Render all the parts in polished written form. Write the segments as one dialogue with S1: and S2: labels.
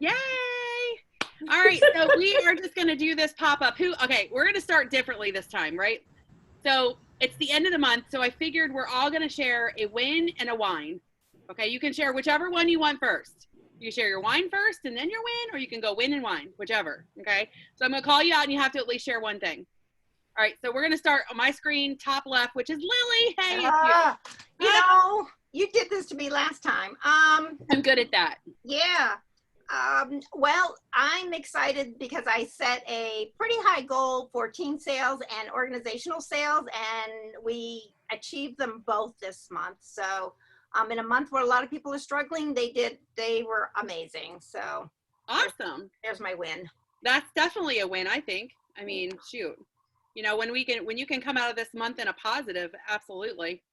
S1: Yay! All right, so we are just going to do this pop-up. Okay, we're going to start differently this time, right? So it's the end of the month, so I figured we're all going to share a win and a wine. Okay, you can share whichever one you want first. You can share your wine first and then your win, or you can go win and wine, whichever, okay? So I'm going to call you out, and you have to at least share one thing. All right, so we're going to start on my screen, top left, which is Lily. Hey, it's you.
S2: You know, you did this to me last time.
S1: I'm good at that.
S2: Yeah. Well, I'm excited because I set a pretty high goal for team sales and organizational sales, and we achieved them both this month. So in a month where a lot of people are struggling, they were amazing. So
S1: awesome.
S2: There's my win.
S1: That's definitely a win, I think. I mean, shoot. You know, when you can come out of this month in a positive, absolutely.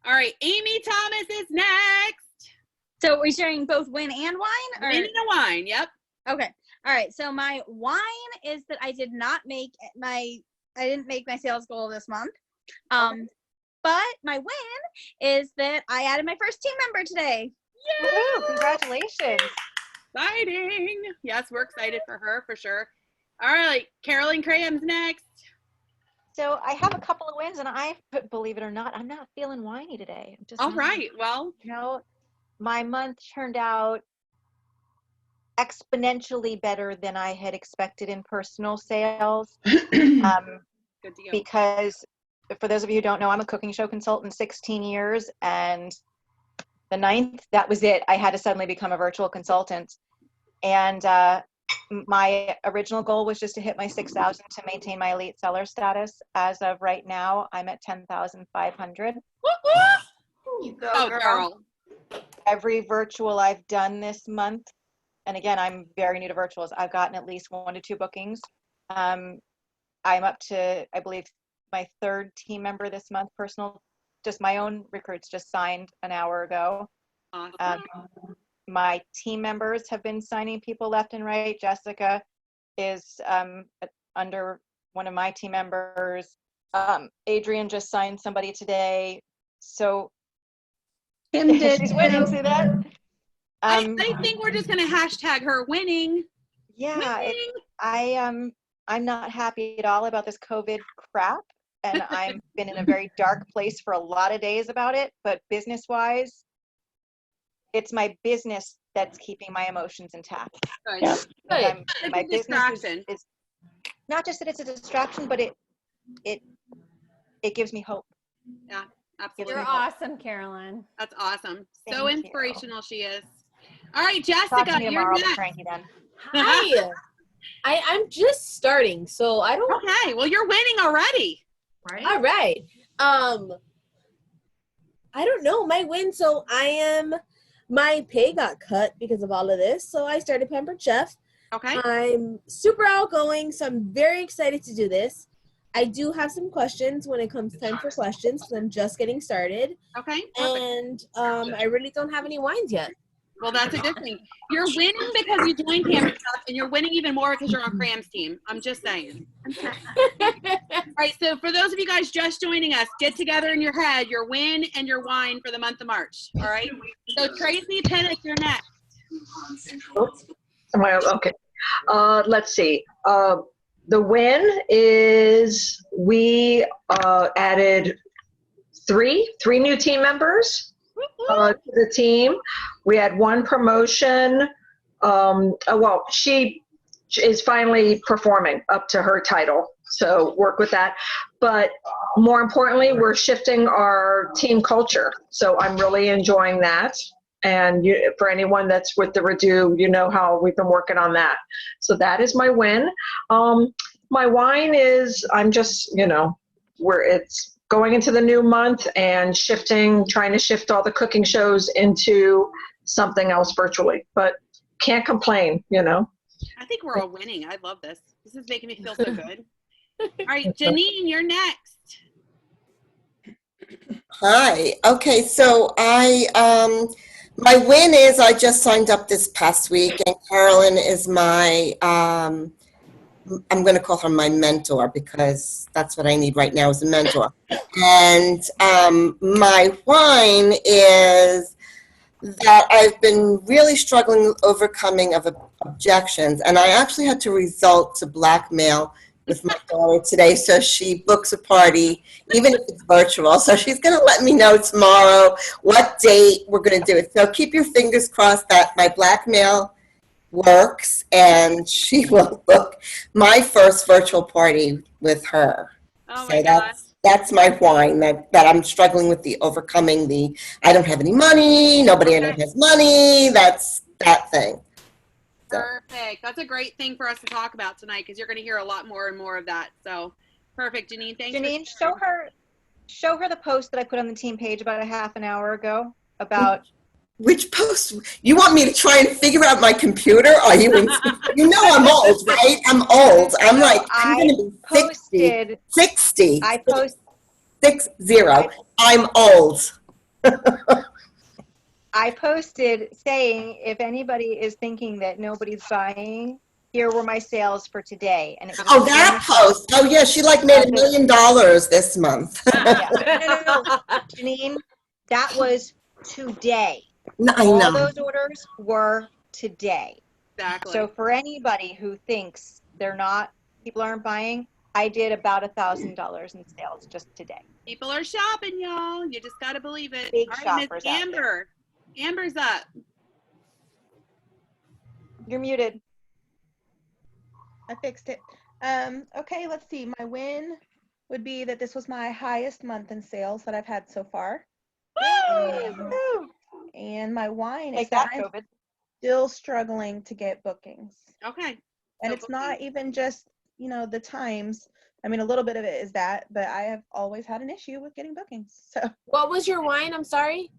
S1: All right, Amy Thomas is next.
S3: So we're sharing both win and wine? Or?
S1: Win and a wine, yep.
S3: Okay. All right. So my wine is that I didn't make my sales goal this month. But my win is that I added my first team member today.
S1: Yay!
S4: Woo-hoo, congratulations.
S1: Exciting. Yes, we're excited for her for sure. All right, Carolyn Cram's next.
S4: So I have a couple of wins, and believe it or not, I'm not feeling whiny today. I'm just
S1: all right. Well,
S4: you know, my month turned out exponentially better than I had expected in personal sales.
S1: good to go.
S4: Because for those of you who don't know, I'm a cooking show consultant, 16 years, and the 9th, that was it. I had to suddenly become a virtual consultant. And my original goal was just to hit my 6,000 to maintain my elite seller status. As of right now, I'm at 10,500.
S2: You go,
S1: Oh,
S2: girl.
S4: Every virtual I've done this month, and again, I'm very new to virtuals, I've gotten at least 1 to 2 bookings. I'm up to, I believe, my 3rd team member this month, personal, just my own recruits just signed an hour ago.
S1: Awesome.
S4: My team members have been signing people left and right. Jessica is under one of my team members. Adrian just signed somebody today. So
S3: Kim did.
S4: She's winning, see that?
S1: I think we're just going to hashtag her winning.
S4: Yeah,
S1: winning.
S4: I'm not happy at all about this COVID crap, and I've been in a very dark place for a lot of days about it, but business-wise, it's my business that's keeping my emotions intact.
S1: Good.
S4: Yeah.
S1: Good.
S4: My
S1: It's a
S4: business
S1: distraction.
S4: is not just that it's a distraction, but it gives me hope.
S1: Yeah, absolutely.
S5: You're awesome, Carolyn.
S1: That's awesome. So
S4: Thank you.
S1: inspirational she is. All right,
S4: Talk to
S1: Jessica,
S4: me
S1: you're
S4: tomorrow, I'll be
S1: next.
S4: cranky then.
S6: Hi. I'm just starting, so I don't.
S1: Okay, well, you're winning already. Right?
S6: All right. I don't know my win. So my pay got cut because of all of this. So I started Pampered Chef.
S1: Okay.
S6: I'm super outgoing, so I'm very excited to do this. I do have some questions when it comes time for questions because I'm just getting started.
S1: Okay. Perfect.
S6: And I really don't have any wines yet.
S1: Well, that's a good thing. You're winning because you joined Pampered Chef, and you're winning even more because you're on Cram's team. I'm just saying. All right, so for those of you guys just joining us, get together in your head your win and your wine for the month of March. All right? So Tracy Pennis, you're next.
S7: Okay. Let's see. The win is we added three new team members to the team. We had 1 promotion. Well, she is finally performing up to her title, so work with that. But more importantly, we're shifting our team culture, so I'm really enjoying that. And for anyone that's with the Radu, you know how we've been working on that. So that is my win. My wine is, I'm just, it's going into the new month and trying to shift all the cooking shows into something else virtually. But can't complain,
S1: I think we're all winning. I love this. This is making me feel so good. All right, Janine, you're next.
S8: Hi. Okay, so my win is I just signed up this past week, and Carolyn is my, I'm going to call her my mentor because that's what I need right now is a mentor. And my wine is that I've been really struggling with overcoming of objections, and I actually had to resort to blackmail with my daughter today, so she books a party, even if it's virtual. So she's going to let me know tomorrow what date we're going to do it. So keep your fingers crossed that my blackmail works, and she will book my first virtual party with her.
S1: Oh
S8: So
S1: my gosh.
S8: that's my whine, that I'm struggling with, the overcoming the I don't have any money, nobody I know has money, that's that thing. So.
S1: Perfect. That's a great thing for us to talk about tonight because you're going to hear a lot more and more of that. So perfect. Janine, thanks.
S4: Janine, show her the post that I put on the team page about a half an hour ago about.
S8: Which post? You want me to try and figure out my computer? Are you you know I'm old, right? I'm old. I'm like, I'm going to be 60.
S4: I posted
S8: 60. I'm old.
S4: I posted saying, if anybody is thinking that nobody's buying, here were my sales for today. And it was
S8: that post. Oh, yeah, she like made $1 million this month.
S4: No, Janine, that was today.
S8: No, I
S4: All
S8: know.
S4: those orders were today.
S1: Exactly.
S4: So for anybody who thinks people aren't buying, I did about $1,000 in sales just today.
S1: People are shopping, y'all. You just got to believe it.
S4: Big
S1: All right,
S4: shoppers
S1: Miss
S4: out
S1: Amber. Amber's up.
S4: You're muted.
S5: I fixed it. Okay, let's see. My win would be that this was my highest month in sales that I've had so far. And my whine is that I'm
S4: COVID.
S5: still struggling to get bookings.
S1: Okay.
S5: And
S1: So
S5: it's not even just, the times. I mean, a little bit of it is that, but I have always had an issue with getting bookings. So
S6: What was your whine? I'm sorry.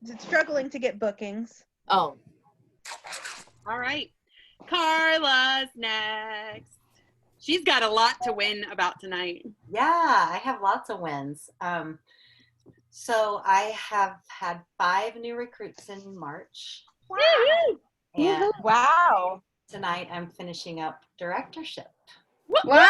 S5: it's struggling to get bookings.
S6: Oh.
S1: All right. Carla's next. She's got a lot to win about tonight.
S9: Yeah, I have lots of wins. So I have had 5 new recruits in March.
S1: Wow.
S9: And
S4: Wow.
S9: tonight I'm finishing up directorship.
S6: Wow.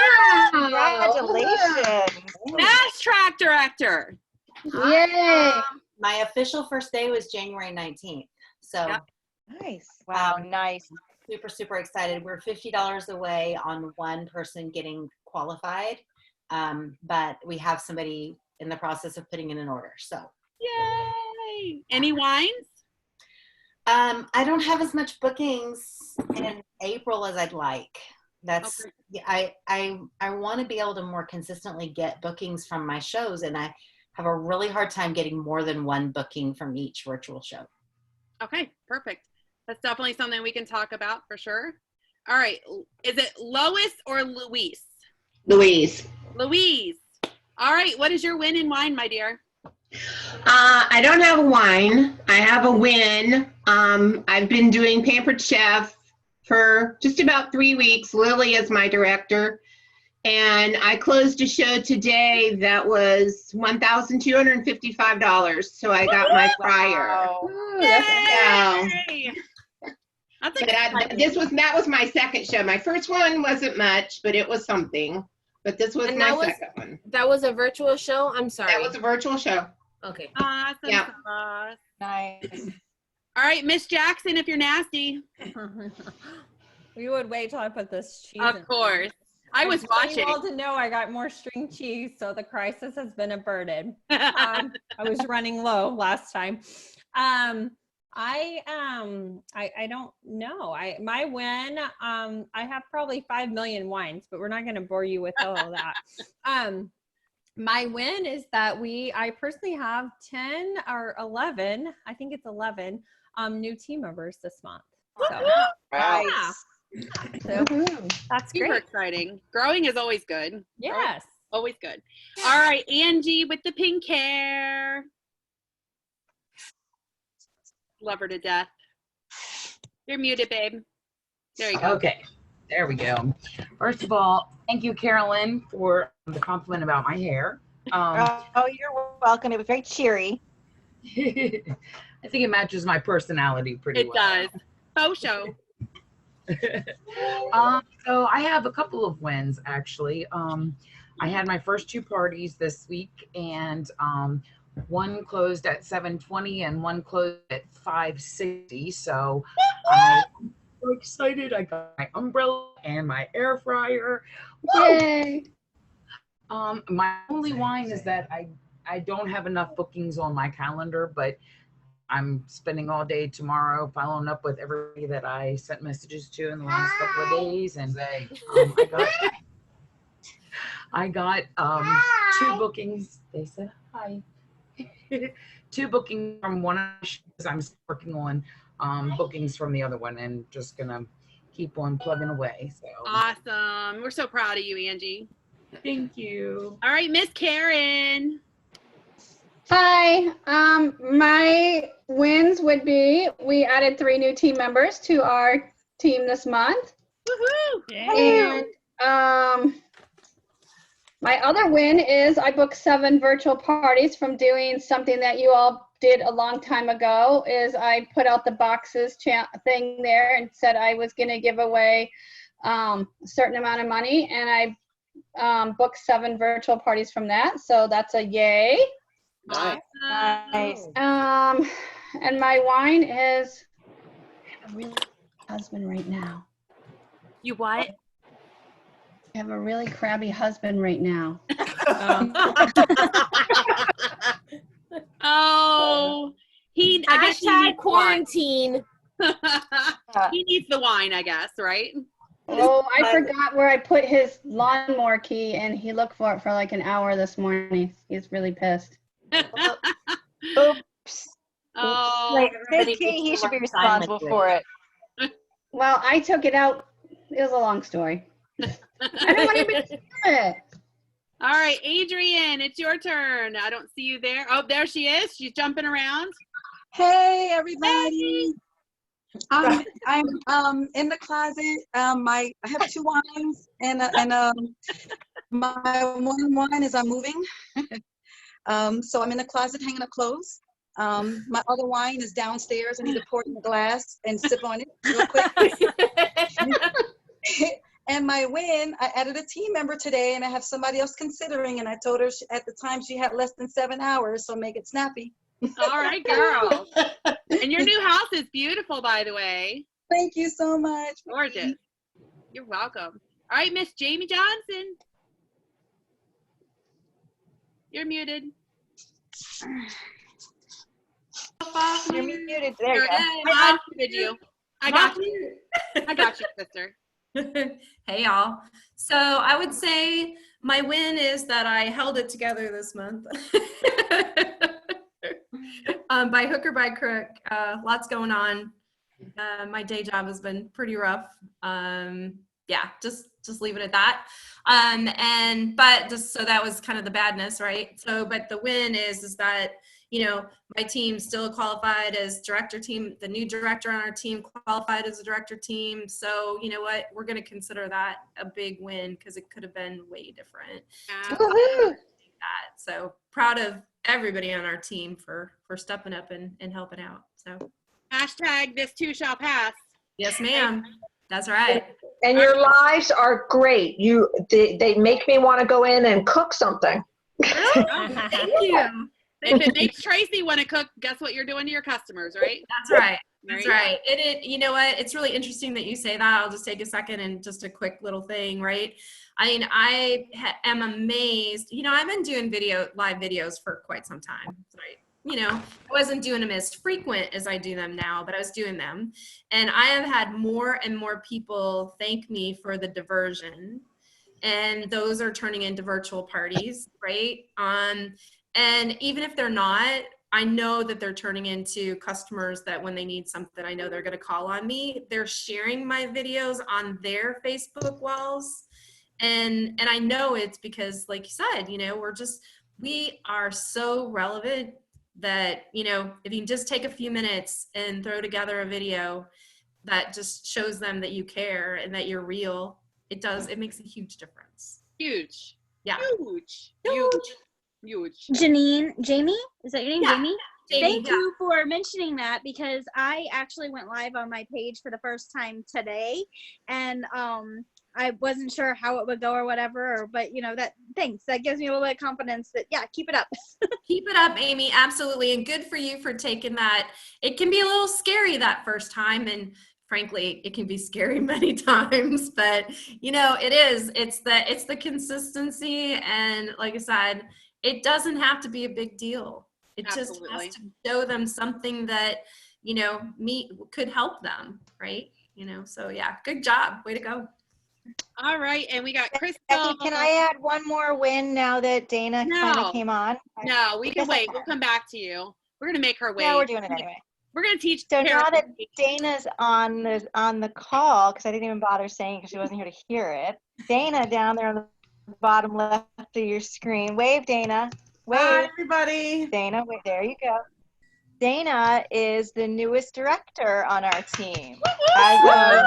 S4: Congratulations.
S1: Fast track director.
S6: Yay.
S9: My official first day was January 19th. So
S1: Yep.
S5: Nice.
S4: Wow, nice.
S9: super, super excited. We're $50 away on one person getting qualified. But we have somebody in the process of putting in an order. So
S1: Yay. Any wines?
S9: I don't have as much bookings in April as I'd like. That's
S1: Okay.
S9: I want to be able to more consistently get bookings from my shows, and I have a really hard time getting more than one booking from each virtual show.
S1: Okay, perfect. That's definitely something we can talk about for sure. All right. Is it Lois or Louise?
S10: Louise.
S1: Louise. All right. What is your win in wine, my dear?
S10: I don't have a wine. I have a win. I've been doing Pampered Chef for just about 3 weeks. Lily is my director. And I closed a show today that was $1,255. So I got my fryer.
S4: Wow.
S1: Yay! That's
S10: But
S1: exciting.
S10: that was my second show. My first one wasn't much, but it was something. But this was
S6: And
S10: my
S6: that was-
S10: second one.
S6: That was a virtual show? I'm sorry.
S10: That was a virtual show.
S6: Okay.
S1: Awesome
S10: Yeah.
S1: sauce.
S4: Nice.
S1: All right, Miss Jackson, if you're nasty.
S11: You would wait till I put this cheese
S1: Of
S11: in.
S1: course. I was
S11: just want
S1: watching.
S11: you all to know I got more string cheese, so the crisis has been averted. I was running low last time. I don't know. My win, I have probably 5 million wines, but we're not going to bore you with all of that. My win is that I personally have 10 or 11, I think it's 11, new team members this month. So,
S4: Nice.
S11: yeah. So that's
S1: Super
S11: great.
S1: exciting. Growing is always good.
S11: Yes.
S1: Always good. All right, Angie with the pink hair. Love her to death. You're muted, babe. There you go.
S12: Okay, there we go. First of all, thank you, Carolyn, for the compliment about my hair.
S4: Oh, you're welcome. It was very cheery.
S12: I think it matches my personality pretty
S1: It
S12: well.
S1: does. Faux show.
S12: So I have a couple of wins, actually. I had my first 2 parties this week, and one closed at 7:20 and one closed at 5:60. So I'm so excited. I got my umbrella and my air fryer.
S3: Yay.
S12: My only whine is that I don't have enough bookings on my calendar, but I'm spending all day tomorrow following up with everybody that I sent messages to in the last couple of days. And I got 2 bookings. They said hi. 2 bookings from one of the shows. I'm working on bookings from the other one and just gonna keep on plugging away. So
S1: Awesome. We're so proud of you, Angie.
S12: Thank you.
S1: All right, Miss Karen.
S13: Hi, my wins would be we added 3 new team members to our team this month.
S1: Woohoo!
S13: And my other win is I booked 7 virtual parties from doing something that you all did a long time ago. Is I put out the boxes thing there and said I was going to give away a certain amount of money, and I booked 7 virtual parties from that. So that's a yay.
S4: Nice.
S13: And my wine is I have a really husband right now.
S1: You what?
S13: I have a really crabby husband right now.
S1: Oh, I guess he
S6: Hashtag
S1: needs
S6: quarantine.
S1: he needs the wine, I guess, right?
S13: Oh, I forgot where I put his lawnmower key, and he looked for it for like an hour this morning. He's really pissed.
S4: Oops.
S1: Oh,
S4: Like, his key, he should be responsible for it.
S13: Well, I took it out. It was a long story. I don't want to be it.
S1: all right, Adrienne, it's your turn. I don't see you there. Oh, there she is. She's jumping around.
S14: Hey, everybody. I'm in the closet. I have 2 wines, and my one wine is I'm moving. So I'm in the closet hanging up clothes. My other wine is downstairs. I need to pour it in the glass and sip on it real quick. And my win, I added a team member today, and I have somebody else considering, and I told her at the time she had less than 7 hours, so make it snappy.
S1: All right, girl. And your new house is beautiful, by the way.
S14: Thank you so much.
S1: Gorgeous. You're welcome. All right, Miss Jamie Johnson. You're muted.
S4: You're muted. There you go.
S1: I unmuted you. I got you. I got you, sister.
S15: Hey y'all. So I would say my win is that I held it together this month. By hook or by crook, lots going on. My day job has been pretty rough. Yeah, just leave it at that. But just so that was kind of the badness, right? So, but the win is that, you know, my team still qualified as director team. The new director on our team qualified as a director team. So, you know what? We're going to consider that a big win because it could have been way different. So proud of everybody on our team for stepping up and helping out. So
S1: hashtag this too shall pass.
S15: Yes, ma'am. That's right.
S7: And your lives are great. They make me want to go in and cook something.
S15: Thank you.
S1: If it makes Tracy want to cook, guess what you're doing to your customers, right?
S15: That's right. That's right. You know what? It's really interesting that you say that. I'll just take a second and just a quick little thing, right? I mean, I am amazed. You know, I've been doing live videos for quite some time, right? You know, I wasn't doing them as frequent as I do them now, but I was doing them. And I have had more and more people thank me for the diversion. And those are turning into virtual parties, right? And even if they're not, I know that they're turning into customers that when they need something, I know they're going to call on me. They're sharing my videos on their Facebook walls. And I know it's because, like you said, you know, we are so relevant that, you know, if you can just take a few minutes and throw together a video that just shows them that you care and that you're real, it makes a huge difference.
S1: Huge.
S15: Yeah.
S1: Huge.
S3: Janine, Jamie? Is that your name,
S15: Yeah.
S3: Jamie? Thank you for mentioning that, because I actually went live on my page for the first time today, and I wasn't sure how it would go or whatever, but you know, thanks. That gives me a little bit of confidence that, yeah, keep it up.
S15: Keep it up, Amy. Absolutely. And good for you for taking that. It can be a little scary that first time. And frankly, it can be scary many times, but you know, it's the consistency. And like I said, it doesn't have to be a big deal. It just has to show them something that, you know, could help them. Right. You know, so yeah, good job. Way to go.
S1: All right, and we got Crystal.
S4: Becky, can I add one more win now that Dana finally came on?
S1: No, we can wait. We'll come back to you. We're gonna make her wait.
S4: No, we're doing it anyway.
S1: We're gonna teach.
S4: So now that Dana's on the call, because I didn't even bother saying because she wasn't here to hear it. Dana down there on the bottom left of your screen. Wave, Dana. Wave.
S16: Hi, everybody.
S4: Dana, wait, there you go. Dana is the newest director on our team. As of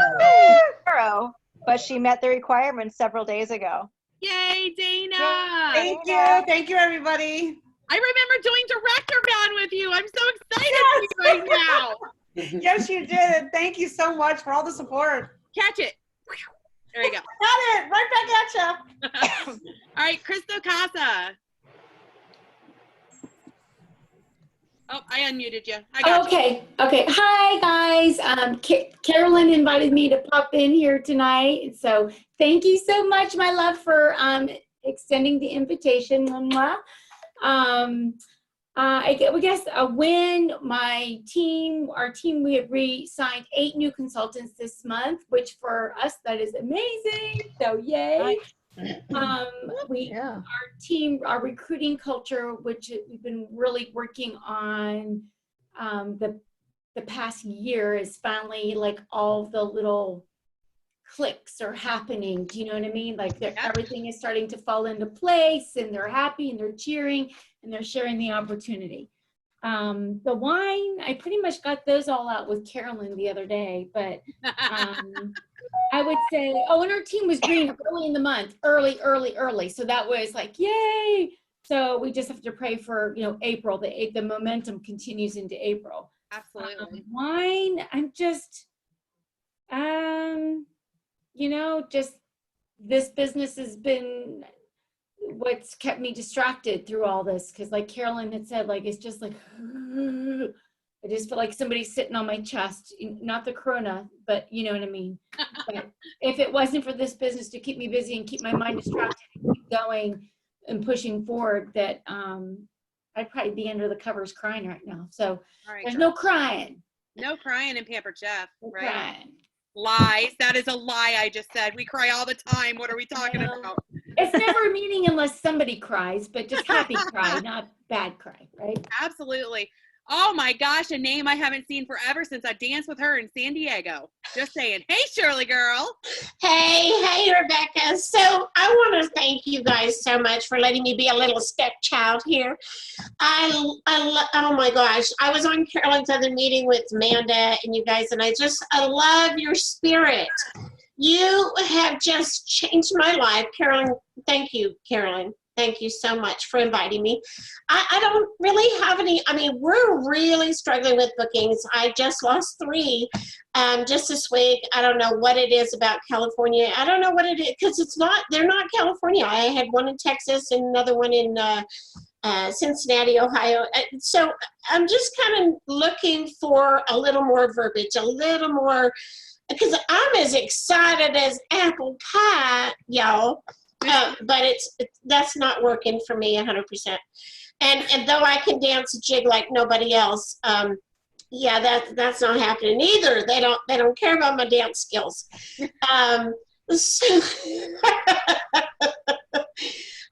S4: tomorrow. But she met the requirements several days ago.
S1: Yay, Dana!
S16: Thank you. Thank you, everybody.
S1: I remember doing director band with you. I'm so excited for you right now.
S16: Yes, you did. Thank you so much for all the support.
S1: Catch it. There you go.
S16: Got it. Right back at you.
S1: All right, Crystal Casa. Oh, I unmuted you. I got
S17: you. Okay. Hi, guys. Carolyn invited me to pop in here tonight. So thank you so much, my love, for extending the invitation. I guess a win. Our team, we have re-signed 8 new consultants this month, which for us, that is amazing. So yay. Our team, our recruiting culture, which we've been really working on the past year, is finally like all the little clicks are happening. Do you know what I mean? Like everything is starting to fall into place, and they're happy and they're cheering and they're sharing the opportunity. The wine, I pretty much got those all out with Carolyn the other day, but I would say, and our team was green early in the month, early. So that was like, yay. So we just have to pray for, April, the momentum continues into April.
S1: Absolutely.
S17: Wine, I'm just, just this business has been what's kept me distracted through all this. Cause like Carolyn had said, like, it's just like, I just feel like somebody's sitting on my chest, not the corona, but you know what I mean? But if it wasn't for this business to keep me busy and keep my mind distracted and keep going and pushing forward, that I'd probably be under the covers crying right now. So there's no crying.
S1: No crying in Pampered Chef, right?
S17: Crying.
S1: Lies. That is a lie I just said. We cry all the time. What are we talking about?
S17: It's never meaning unless somebody cries, but just happy cry, not bad cry, right?
S1: Absolutely. Oh my gosh, a name I haven't seen forever since I danced with her in San Diego. Just saying. Hey, Shirley girl.
S18: Hey, Rebecca. So I want to thank you guys so much for letting me be a little stepchild here. Oh my gosh. I was on Carolyn's other meeting with Amanda and you guys, and I love your spirit. You have just changed my life. Carolyn, thank you, Carolyn. Thank you so much for inviting me. I don't really have any, we're really struggling with bookings. I just lost 3 just this week. I don't know what it is about California. I don't know what it is, because they're not California. I had one in Texas and another one in Cincinnati, Ohio. So I'm just kind of looking for a little more verbiage, a little more, because I'm as excited as apple pie, y'all. But that's not working for me 100%. And though I can dance a jig like nobody else, that's not happening either. They don't care about my dance skills.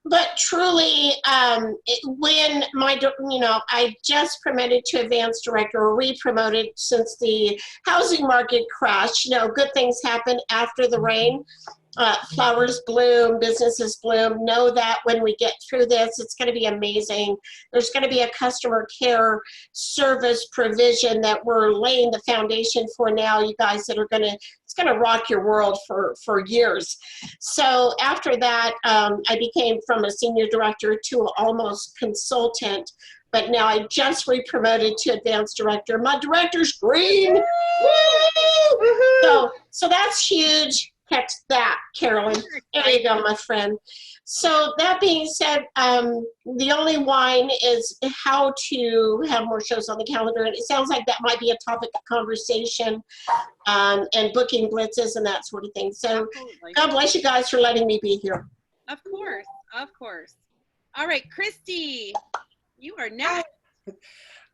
S18: But truly, when I just promoted to advanced director, or re-promoted since the housing market crashed. Good things happen after the rain. Flowers bloom, businesses bloom. Know that when we get through this, it's going to be amazing. There's going to be a customer care service provision that we're laying the foundation for now, you guys, that it's going to rock your world for years. So after that, I became from a senior director to almost consultant. but now I just re-promoted to advanced director. My director's green. Woo! So that's huge. Text that, Carolyn. There you go, my friend. So that being said, the only wine is how to have more shows on the calendar. And it sounds like that might be a topic of conversation, and booking blitzes and that sort of thing. So
S1: Absolutely.
S18: God bless you guys for letting me be here.
S1: Of course, of course. All right, Christy, you are next.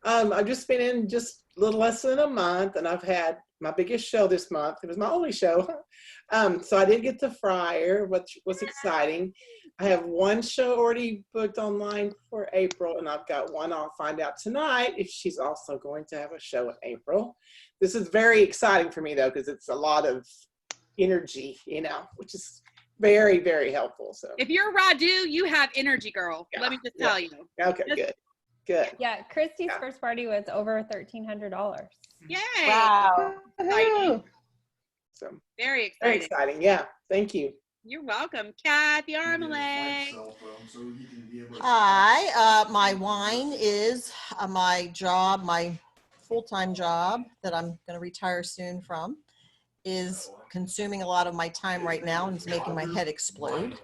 S19: I've just been in just a little less than a month, and I've had my biggest show this month. It was my only show. So I did get the fryer, which was exciting. I have one show already booked online for April, and I've got one I'll find out tonight if she's also going to have a show in April. This is very exciting for me, though, because it's a lot of energy, you know, which is very, very helpful. So
S1: If you're Radu, you have energy, girl. Let me just tell you.
S19: Okay, good. Good.
S11: Yeah, Christy's first party was over $1,300.
S1: Yay!
S4: Wow.
S1: Exciting.
S19: So
S1: Very
S19: very
S1: exciting.
S19: exciting. Yeah. Thank you.
S1: You're welcome, Kathy Armelay.
S20: Hi, my wine is my job, my full-time job that I'm going to retire soon from, is consuming a lot of my time right now and is making my head explode.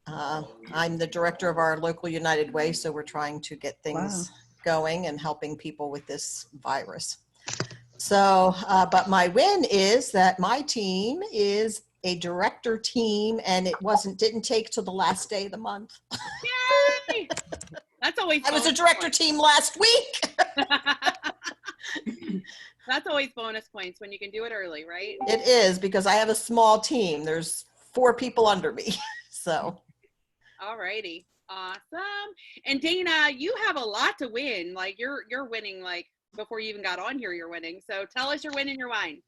S20: I'm the director of our local United Way, so we're trying to get things going and helping people with this virus. So, but my win is that my team is a director team, and it didn't take till the last day of the month.
S1: Yay! That's always
S20: I was a director team last week.
S1: That's always bonus points when you can do it early, right?
S20: It is, because I have a small team. There's 4 people under me. So.
S1: All righty. Awesome. And Dana, you have a lot to win. Like you're winning, like before you even got on here, you're winning. So tell us your win and your wine.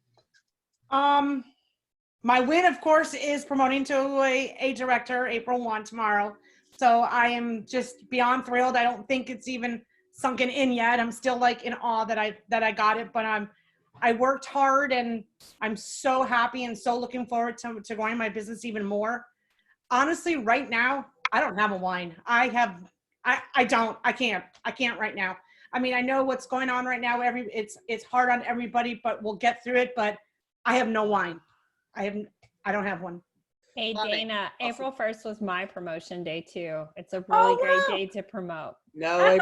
S16: My win, of course, is promoting to a director April 1 tomorrow. So I am just beyond thrilled. I don't think it's even sunken in yet. I'm still like in awe that I got it, but I worked hard, and I'm so happy and so looking forward to growing my business even more. Honestly, right now, I don't have a wine. I can't right now. I mean, I know what's going on right now. It's hard on everybody, but we'll get through it. But I have no wine. I don't have one.
S11: Hey,
S16: Love
S11: Dana,
S16: it.
S11: April 1st was my promotion day too. It's a really great day to promote.
S19: No,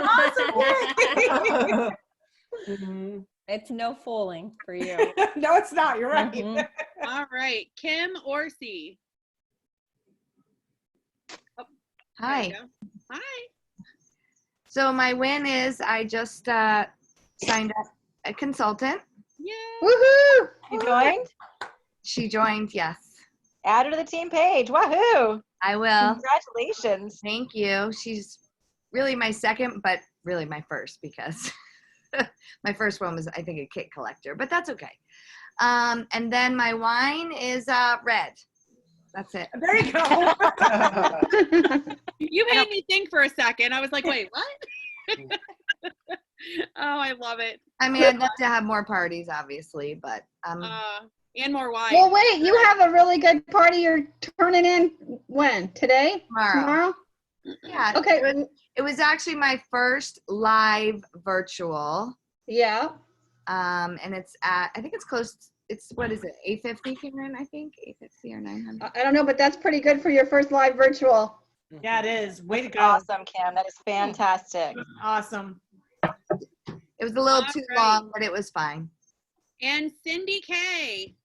S11: Mhm. It's no fooling for you.
S16: No, it's not. You're right.
S11: Mhm.
S1: All right, Kim Orsi. Oh,
S21: Hi.
S1: there you go. Hi.
S21: So my win is I just signed up a consultant.
S1: Yay.
S4: Woohoo! You joined?
S21: She joined, yes.
S4: Add her to the team page. Wahoo!
S21: I will.
S4: Congratulations.
S21: Thank you. She's really my second, but really my first, because my first one was, I think, a kit collector, but that's okay. And then my wine is red. That's it.
S16: There you go.
S1: You made me think for a second. I was like, wait, what? Oh, I love it.
S21: I mean, I'd love to have more parties, obviously, but
S1: and more wine.
S13: Well, wait, you have a really good party you're turning in when? Today?
S21: Tomorrow. Yeah.
S13: Okay.
S21: It was actually my first live virtual.
S13: Yeah.
S21: And it's at, I think it's close, what is it, 850, Karen, I think? 850 or 900?
S13: I don't know, but that's pretty good for your first live virtual.
S16: Yeah, it is. Way to go.
S4: Awesome, Kim. That is fantastic.
S16: Awesome.
S21: It was a little too long, but it was fine.
S1: And Cindy K.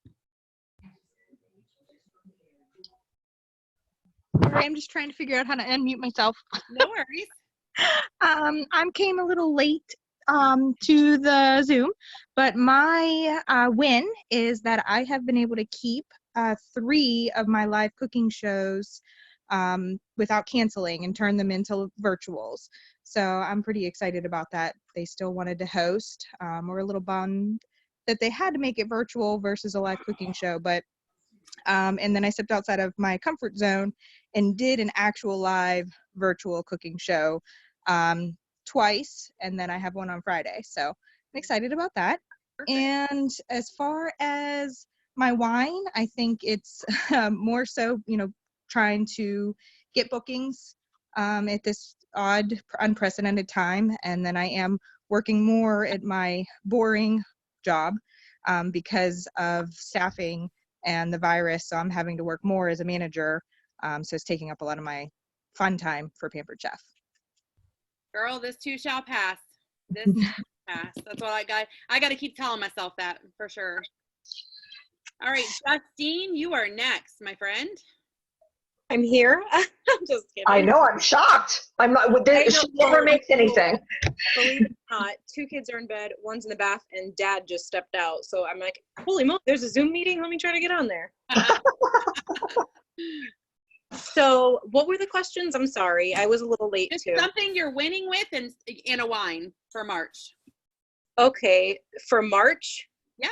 S22: Sorry, I'm just trying to figure out how to unmute myself.
S1: No worries.
S22: I came a little late to the Zoom, but my win is that I have been able to keep 3 of my live cooking shows without canceling and turn them into virtuals. So I'm pretty excited about that. They still wanted to host. We're a little bummed that they had to make it virtual versus a live cooking show, but and then I stepped outside of my comfort zone and did an actual live virtual cooking show twice, and then I have one on Friday. So I'm excited about that. Perfect. And as far as my wine, I think it's more so, trying to get bookings at this odd, unprecedented time. And then I am working more at my boring job because of staffing and the virus. So I'm having to work more as a manager. So it's taking up a lot of my fun time for Pampered Chef.
S1: Girl, this too shall pass. This too shall pass. That's what I got to keep telling myself that for sure. All right, Justine, you are next, my friend.
S2: I'm here. I'm just kidding.
S7: I know, I'm shocked. I'm not, she never makes anything.
S2: Believe it or not, 2 kids are in bed, one's in the bath, and dad just stepped out. So I'm like, holy moly, there's a Zoom meeting? Let me try to get on there. So what were the questions? I'm sorry. I was a little late
S1: Just
S2: too.
S1: something you're winning with and a wine for March.
S2: Okay, for March?
S1: Yeah.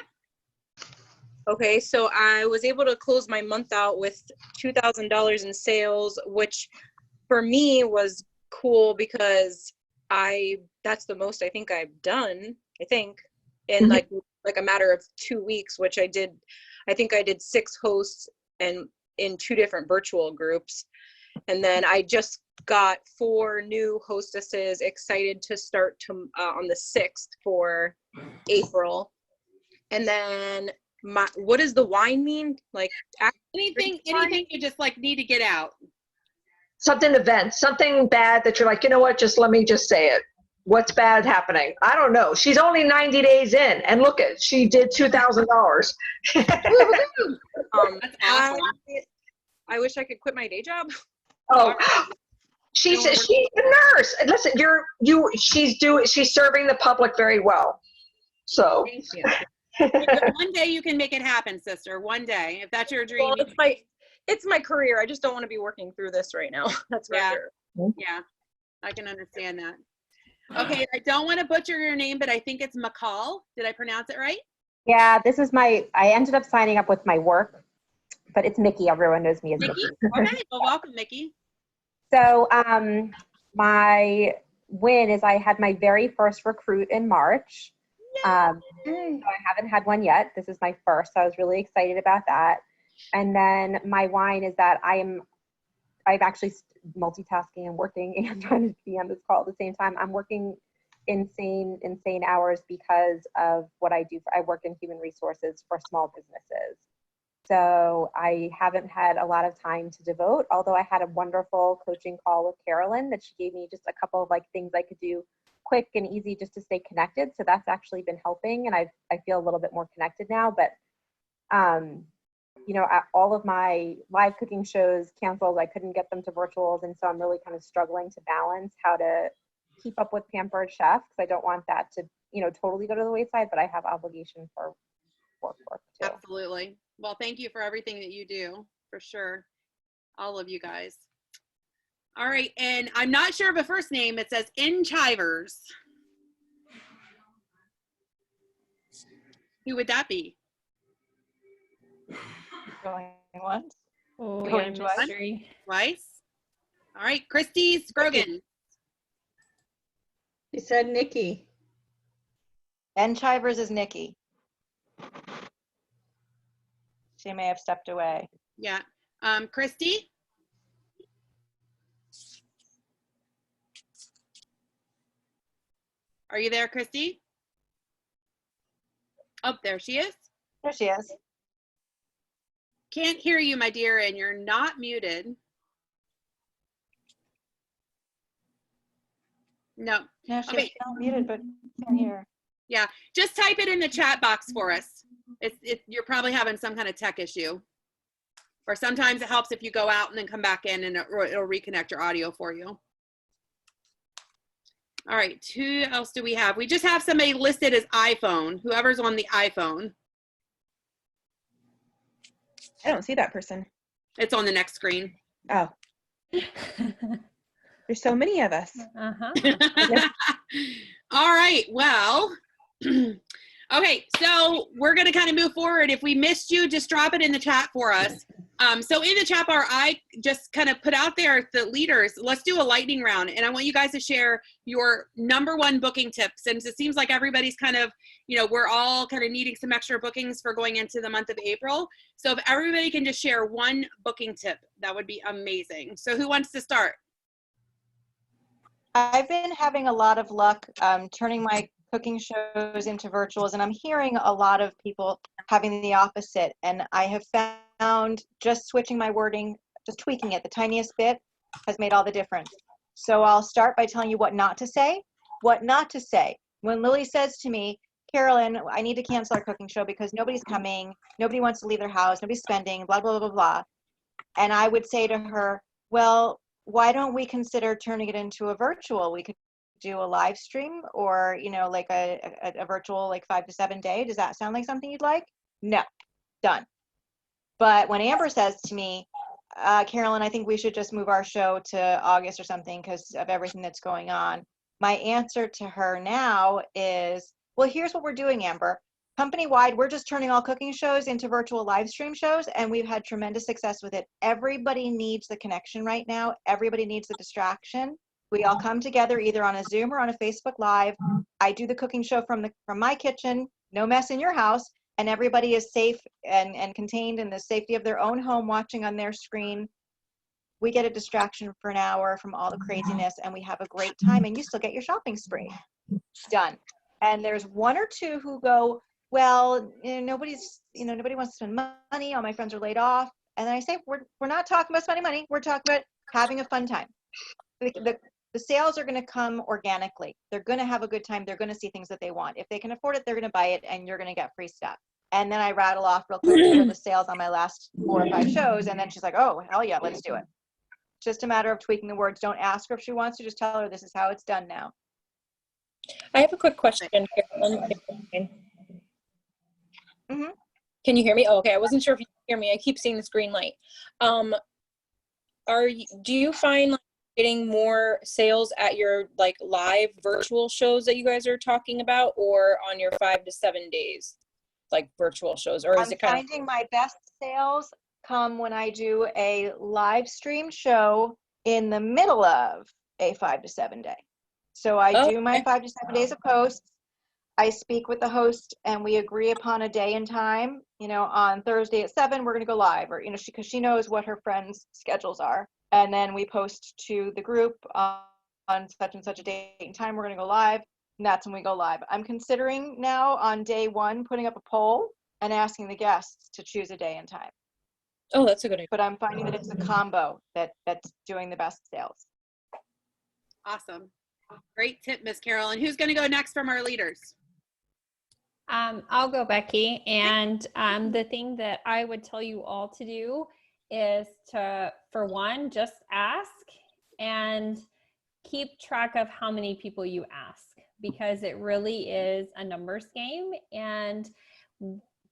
S2: Okay, so I was able to close my month out with $2,000 in sales, which for me was cool because that's the most I think I've done, in like a matter of 2 weeks, which I did. I think I did 6 hosts and in 2 different virtual groups. And then I just got 4 new hostesses excited to start on the 6th for April. And then what does the wine mean? Like
S1: anything you just like need to get out.
S7: Something bad that you're like, you know what, let me just say it. What's bad happening? I don't know. She's only 90 days in, and look at, she did $2,000.
S1: That's awesome.
S2: I wish I could quit my day job.
S7: Oh, she's a nurse. Listen, she's serving the public very well. So
S1: thank you. One day you can make it happen, sister. One day, if that's your dream.
S2: Well, it's my career. I just don't want to be working through this right now. That's for sure.
S1: Yeah, I can understand that. Okay, I don't want to butcher your name, but I think it's McCall. Did I pronounce it right?
S8: Yeah, this is I ended up signing up with my work, but it's Mickey. Everyone knows me as Mickey.
S1: Okay, well, welcome, Mickey.
S8: So my win is I had my very first recruit in March. So I haven't had one yet. This is my first, so I was really excited about that. And then my wine is that I'm actually multitasking and working and trying to be on this call at the same time. I'm working insane hours because of what I do. I work in human resources for small businesses. So I haven't had a lot of time to devote, although I had a wonderful coaching call with Carolyn that she gave me just a couple of things I could do quick and easy just to stay connected. So that's actually been helping, and I feel a little bit more connected now. But all of my live cooking shows canceled. I couldn't get them to virtuals, and so I'm really kind of struggling to balance how to keep up with Pampered Chef, because I don't want that to totally go to the wayside, but I have obligation for work too.
S1: Absolutely. Well, thank you for everything that you do, for sure. All of you guys. All right, and I'm not sure of a first name. It says In Chivers. Who would that be?
S4: Going once.
S11: Oh,
S4: Going
S11: yeah,
S4: twice.
S11: mystery.
S1: Twice. All right, Christy Scrogan.
S23: You said Nikki.
S4: Ben Chivers is Nikki. She may have stepped away.
S1: Yeah. Christy? Are you there, Christy? Oh, there she is.
S4: There she is.
S1: Can't hear you, my dear, and you're not muted. No.
S4: Yeah, she's
S1: Okay.
S4: not muted, but can't hear.
S1: Yeah, just type it in the chat box for us. You're probably having some kind of tech issue. Or sometimes it helps if you go out and then come back in, and it'll reconnect your audio for you. All right, who else do we have? We just have somebody listed as iPhone, whoever's on the iPhone.
S5: I don't see that person.
S1: It's on the next screen.
S5: Oh. There's so many of us.
S1: All right, well, okay, so we're going to kind of move forward. If we missed you, just drop it in the chat for us. So in the chat bar, I just kind of put out there the leaders. Let's do a lightning round, and I want you guys to share your #1 booking tips. And it seems like everybody's kind of, we're all kind of needing some extra bookings for going into the month of April. So if everybody can just share one booking tip, that would be amazing. So who wants to start?
S4: I've been having a lot of luck turning my cooking shows into virtuals, and I'm hearing a lot of people having the opposite. And I have found just switching my wording, just tweaking it the tiniest bit has made all the difference. So I'll start by telling you what not to say. What not to say. When Lily says to me, Carolyn, I need to cancel our cooking show because nobody's coming, nobody wants to leave their house, nobody's spending, blah, blah, blah, blah, blah. And I would say to her, well, why don't we consider turning it into a virtual? We could do a live stream or, you know, like a virtual, like 5 to 7 day. Does that sound like something you'd like? No, done. But when Amber says to me, Carolyn, I think we should just move our show to August or something because of everything that's going on. My answer to her now is, well, here's what we're doing, Amber. Company-wide, we're just turning all cooking shows into virtual live stream shows, and we've had tremendous success with it. Everybody needs the connection right now. Everybody needs the distraction. We all come together either on a Zoom or on a Facebook Live. I do the cooking show from my kitchen, no mess in your house, and everybody is safe and contained in the safety of their own home watching on their screen. We get a distraction for an hour from all the craziness, and we have a great time, and you still get your shopping spree. Done. And there's one or two who go, well, nobody wants to spend money. All my friends are laid off. And then I say, we're not talking about spending money. We're talking about having a fun time. The sales are going to come organically. They're going to have a good time. They're going to see things that they want. If they can afford it, they're going to buy it, and you're going to get free stuff. And then I rattle off real quick for the sales on my last 4 or 5 shows. And then she's like, oh, hell yeah, let's do it. Just a matter of tweaking the words. Don't ask her if she wants to. Just tell her this is how it's done now.
S9: I have a quick question, Carolyn.
S4: Mm-hmm.
S9: Can you hear me? Oh, okay. I wasn't sure if you can hear me. I keep seeing this green light. Do you find like getting more sales at your like live virtual shows that you guys are talking about, or on your 5 to 7 days, like virtual shows, or is it kind of
S4: finding my best sales come when I do a live stream show in the middle of a 5 to 7 day. So I do my 5 to 7 days of posts. I speak with the host and we agree upon a day and time. You know, on Thursday at 7, we're going to go live, or, you know, because she knows what her friends' schedules are. And then we post to the group on such and such a date and time, we're going to go live. And that's when we go live. I'm considering now on day 1, putting up a poll and asking the guests to choose a day and time.
S9: Oh, that's a good idea.
S4: But I'm finding that it's a combo that's doing the best sales.
S1: Awesome. Great tip, Miss Carol. And who's going to go next from our leaders?
S11: I'll go, Becky. And the thing that I would tell you all to do is to, for one, just ask and keep track of how many people you ask, because it really is a numbers game. And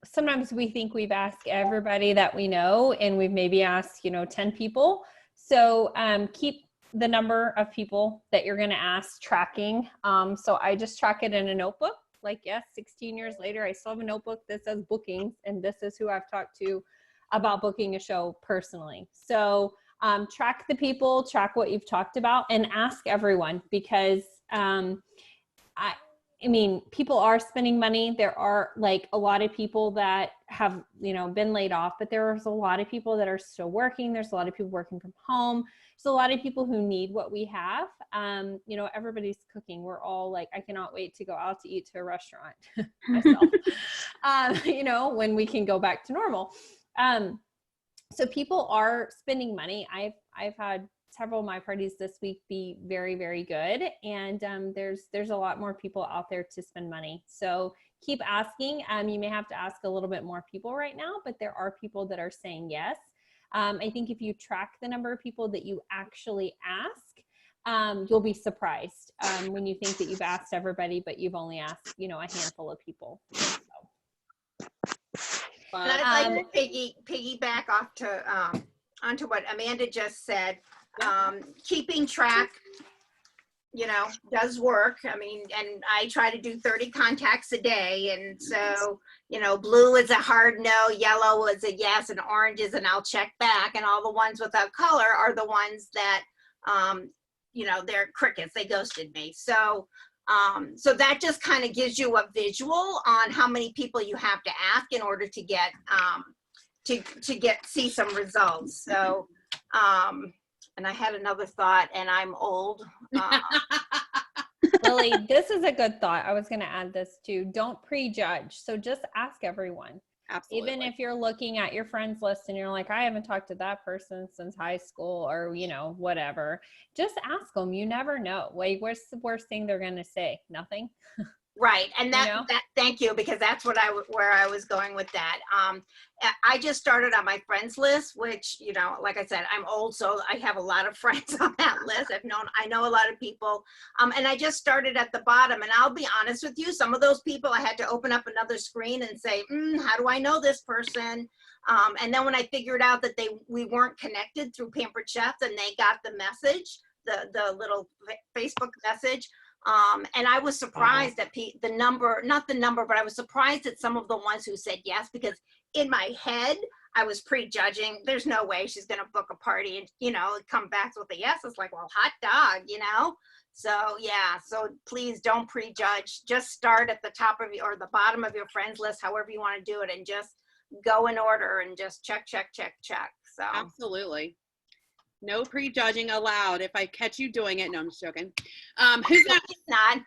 S11: sometimes we think we've asked everybody that we know, and we've maybe asked, 10 people. So keep the number of people that you're going to ask tracking. So I just track it in a notebook. Like, yes, 16 years later, I still have a notebook that says bookings, and this is who I've talked to about booking a show personally. So track the people, track what you've talked about, and ask everyone, because I mean, people are spending money. There are like a lot of people that have, been laid off, but there's a lot of people that are still working. There's a lot of people working from home. There's a lot of people who need what we have. Everybody's cooking. We're all like, I cannot wait to go out to eat to a restaurant myself, when we can go back to normal. So people are spending money. I've had several of my parties this week be very, very good. And there's a lot more people out there to spend money. So keep asking. You may have to ask a little bit more people right now, but there are people that are saying yes. I think if you track the number of people that you actually ask, you'll be surprised when you think that you've asked everybody, but you've only asked, a handful of people. So.
S10: And I'd like to piggyback off to onto what Amanda just said. Keeping track, does work. I mean, and I try to do 30 contacts a day. And so, blue is a hard no, yellow is a yes, and orange is an I'll check back. And all the ones without color are the ones that, they're crickets. They ghosted me. So, so that just kind of gives you a visual on how many people you have to ask in order to get, see some results. So, And I had another thought, and I'm old.
S11: Lily, this is a good thought. I was going to add this too. Don't prejudge. So just ask everyone.
S1: Absolutely.
S11: Even if you're looking at your friends list and you're like, I haven't talked to that person since high school or, you know, whatever, just ask them. You never know. Like, what's the worst thing they're going to say? Nothing.
S10: Right, and that,
S11: You know?
S10: that thank you, because that's what where I was going with that. I just started on my friends list, which, you know, like I said, I'm old, so I have a lot of friends on that list. I know a lot of people, and I just started at the bottom. And I'll be honest with you, some of those people I had to open up another screen and say, how do I know this person? And then when I figured out that we weren't connected through Pampered Chefs, and they got the message, the little Facebook message. And I was surprised at not the number, but I was surprised at some of the ones who said yes, because in my head, I was prejudging. There's no way she's going to book a party and, you know, come back with a yes. It's like, well, hot dog, you know? So yeah, so please don't prejudge. Just start at the top of or the bottom of your friends list, however you want to do it, and just go in order and just check. So
S1: absolutely. No prejudging allowed. If I catch you doing it, no, I'm just joking. Who's
S10: not?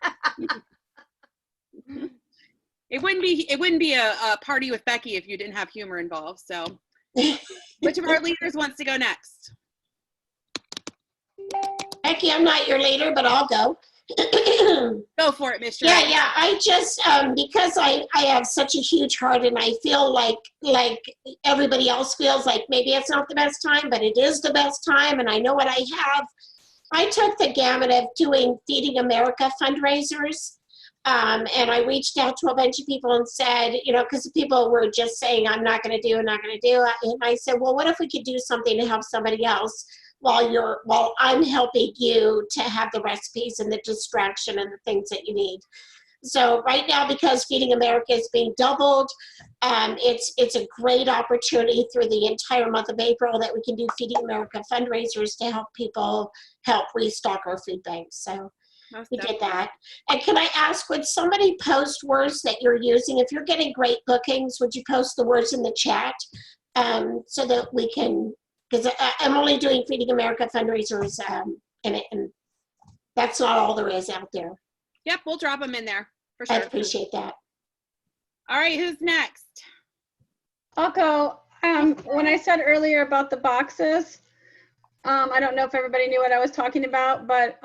S1: It wouldn't be a party with Becky if you didn't have humor involved. So, which of our leaders wants to go next?
S18: Becky, I'm not your leader, but I'll go.
S1: Go for it, Miss.
S18: Yeah. I just because I have such a huge heart, and I feel like everybody else feels like maybe it's not the best time, but it is the best time, and I know what I have. I took the gamut of doing Feeding America fundraisers, and I reached out to a bunch of people and said, you know, because people were just saying, I'm not going to do, and I said, well, what if we could do something to help somebody else while I'm helping you to have the recipes and the distraction and the things that you need. So right now, because Feeding America is being doubled, it's a great opportunity through the entire month of April that we can do Feeding America fundraisers to help people help restock our food banks. So we did that. And can I ask, would somebody post words that you're using? If you're getting great bookings, would you post the words in the chat so that we can, because I'm only doing Feeding America fundraisers, and that's not all there is out there.
S1: Yep, we'll drop them in there for sure.
S18: I appreciate that.
S1: All right, who's next?
S13: I'll go. When I said earlier about the boxes, I don't know if everybody knew what I was talking about, but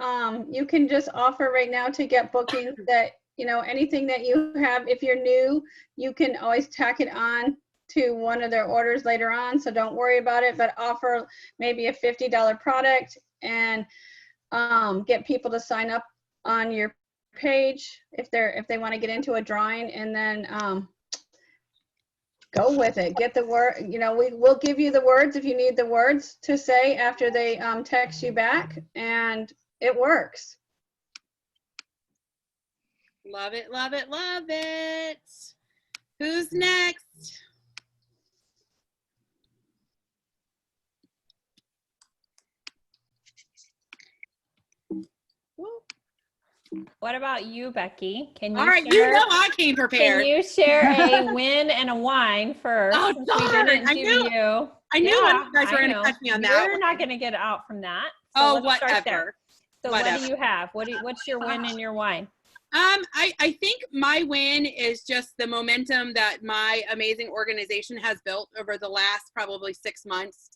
S13: you can just offer right now to get bookings that, you know, anything that you have, if you're new, you can always tack it on to one of their orders later on, so don't worry about it, but offer maybe a $50 product and get people to sign up on your page if they want to get into a drawing, and then go with it. Get the word, you know, we'll give you the words if you need the words to say after they text you back, and it works.
S1: Love it, love it, love it. Who's next?
S11: What about you, Becky? Can you
S1: All right,
S11: share,
S1: you know I came prepared.
S11: Can you share a win and a wine first?
S1: Oh,
S11: since
S1: darn,
S11: we didn't
S1: I
S11: do
S1: knew-
S11: you.
S1: I knew one of you guys were going to
S11: know.
S1: catch me on that
S11: You're
S1: one.
S11: not going to get out from that. So
S1: Oh,
S11: let's start there.
S1: whatever.
S11: So
S1: Whatever.
S11: what do you have? What's your win and your wine?
S1: I think my win is just the momentum that my amazing organization has built over the last probably 6 months.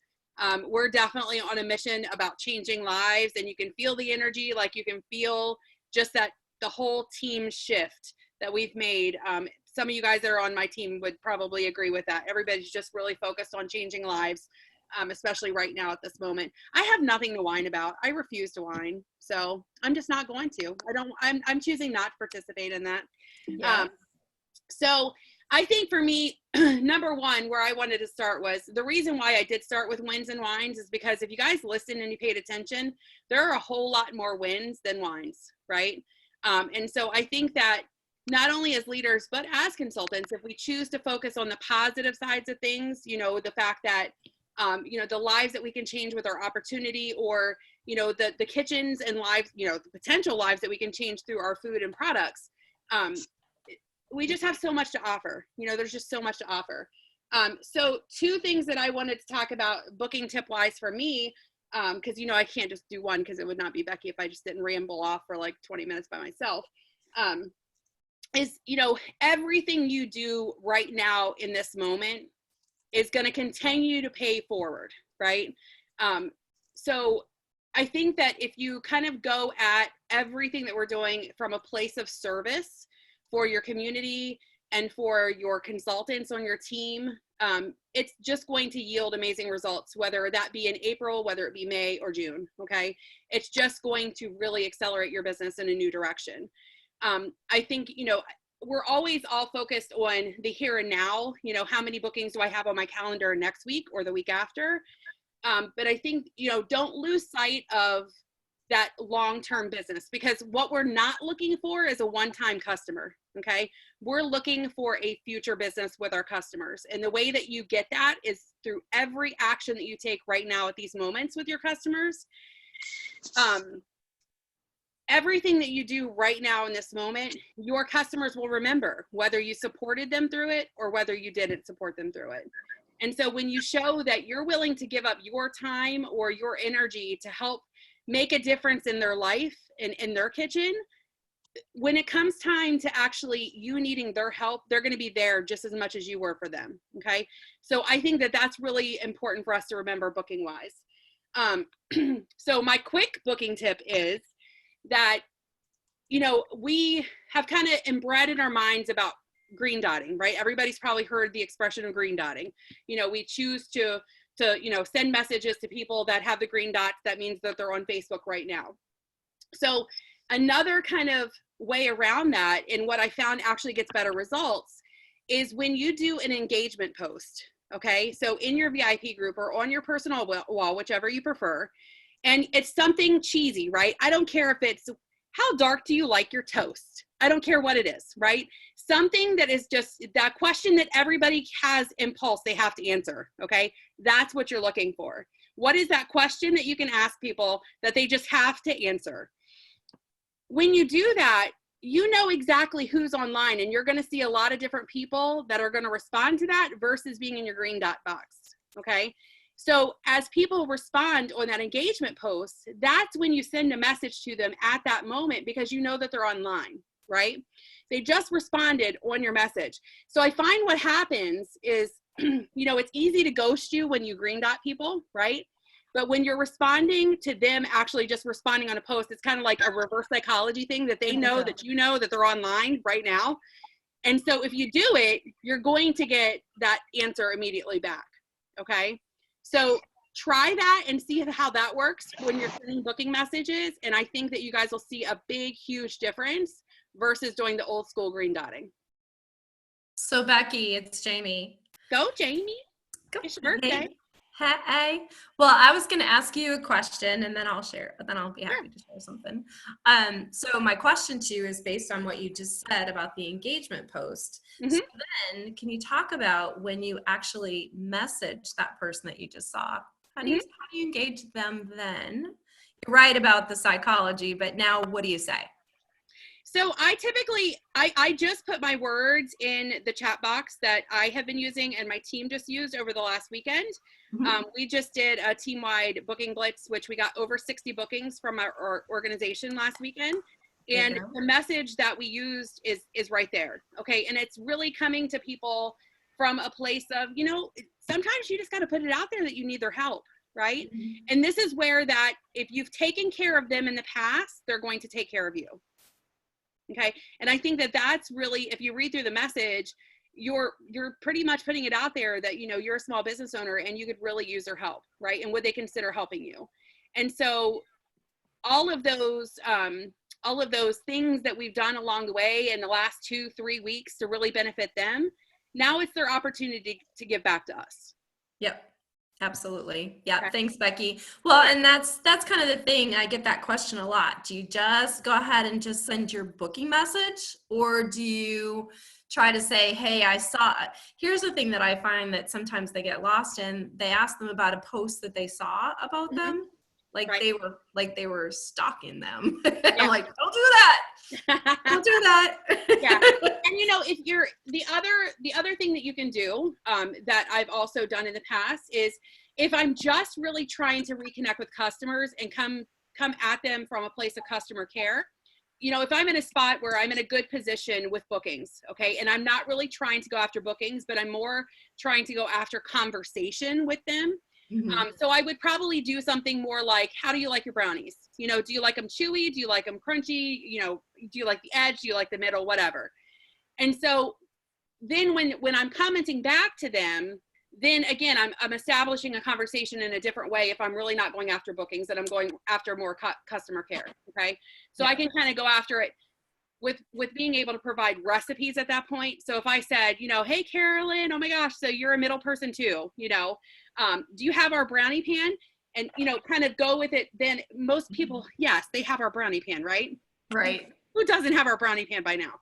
S1: We're definitely on a mission about changing lives, and you can feel the energy, like you can feel just that the whole team shift that we've made. Some of you guys that are on my team would probably agree with that. Everybody's just really focused on changing lives, especially right now at this moment. I have nothing to whine about. I refuse to whine, so I'm just not going to. I'm choosing not to participate in that.
S11: Yes.
S1: So I think for me, number one, where I wanted to start was the reason why I did start with wins and wines is because if you guys listened and you paid attention, there are a whole lot more wins than wines, right? And so I think that not only as leaders, but as consultants, if we choose to focus on the positive sides of things, you know, the fact that, you know, the lives that we can change with our opportunity, or, you know, the kitchens and lives, you know, the potential lives that we can change through our food and products. We just have so much to offer. You know, there's just so much to offer. So 2 things that I wanted to talk about booking tip wise for me. because I can't just do one because it would not be Becky if I just didn't ramble off for like 20 minutes by myself. Is everything you do right now in this moment is going to continue to pay forward, right? So I think that if you kind of go at everything that we're doing from a place of service for your community and for your consultants on your team, it's just going to yield amazing results, whether that be in April, whether it be May or June, okay? It's just going to really accelerate your business in a new direction. I think, we're always all focused on the here and now, how many bookings do I have on my calendar next week or the week after? But I think, don't lose sight of that long-term business, because what we're not looking for is a one-time customer, okay? We're looking for a future business with our customers. And the way that you get that is through every action that you take right now at these moments with your customers. Everything that you do right now in this moment, your customers will remember, whether you supported them through it or whether you didn't support them through it. And so when you show that you're willing to give up your time or your energy to help make a difference in their life and in their kitchen, when it comes time to actually you needing their help, they're going to be there just as much as you were for them. Okay. So I think that that's really important for us to remember booking wise. So my quick booking tip is that, we have kind of inbred in our minds about green dotting, right? Everybody's probably heard the expression of green dotting. We choose to send messages to people that have the green dots. That means that they're on Facebook right now. So another kind of way around that, and what I found actually gets better results, is when you do an engagement post, okay? So in your VIP group or on your personal wall, whichever you prefer, and it's something cheesy, right? I don't care if it's, how dark do you like your toast? I don't care what it is, right? Something that is just that question that everybody has impulse, they have to answer, okay? That's what you're looking for. What is that question that you can ask people that they just have to answer? When you do that, you know exactly who's online, and you're gonna see a lot of different people that are gonna respond to that versus being in your green dot box, okay? So as people respond on that engagement post, that's when you send a message to them at that moment, because you know that they're online, right? They just responded on your message. So I find what happens is, it's easy to ghost you when you green dot people, right? But when you're responding to them actually just responding on a post, it's kind of like a reverse psychology thing, that they know that you know that they're online right now. And so if you do it, you're going to get that answer immediately back, okay? So try that and see how that works when you're sending booking messages. And I think that you guys will see a big, huge difference versus doing the old school green dotting.
S15: So Becky, it's Jamie.
S1: Go Jamie. It's your birthday.
S15: Hey. Well, I was going to ask you a question and then I'll share, then I'll be happy to share something. So my question to you is based on what you just said about the engagement post. So then can you talk about when you actually message that person that you just saw? How do you engage them then? You're right about the psychology, but now what do you say?
S1: So I typically, I just put my words in the chat box that I have been using and my team just used over the last weekend. We just did a team-wide booking blitz, which we got over 60 bookings from our organization last weekend. And the message that we used is right there, okay? And it's really coming to people from a place of, sometimes you just got to put it out there that you need their help, right? And this is where that if you've taken care of them in the past, they're going to take care of you. Okay. And I think that that's really, if you read through the message, you're pretty much putting it out there that, you're a small business owner and you could really use their help, right? And would they consider helping you? And so all of those things that we've done along the way in the last 2-3 weeks to really benefit them, now it's their opportunity to give back to us.
S15: Yep. Absolutely. Yeah. Okay. Thanks, Becky. Well, and that's kind of the thing. I get that question a lot. Do you just go ahead and just send your booking message, or do you try to say, hey, I saw it? Here's the thing that I find that sometimes they get lost in. They ask them about a post that they saw about them. Like they were stalking them. I'm like, don't do that. Don't do that.
S1: Yeah. And if you're the other thing that you can do that I've also done in the past is if I'm just really trying to reconnect with customers and come at them from a place of customer care, you know, if I'm in a spot where I'm in a good position with bookings, okay, and I'm not really trying to go after bookings, but I'm more trying to go after conversation with them. So I would probably do something more like, how do you like your brownies? You know, do you like them chewy? Do you like them crunchy? You know, do you like the edge? Do you like the middle? Whatever. And so then when I'm commenting back to them, then again, I'm establishing a conversation in a different way if I'm really not going after bookings and I'm going after more customer care, okay? So I can kind of go after it with being able to provide recipes at that point. So if I said, you know, hey, Carolyn, oh my gosh, so you're a middle person too, you know, do you have our brownie pan? And, you know, kind of go with it. Then most people, yes, they have our brownie pan, right?
S15: Right.
S1: Who doesn't have our brownie pan by now?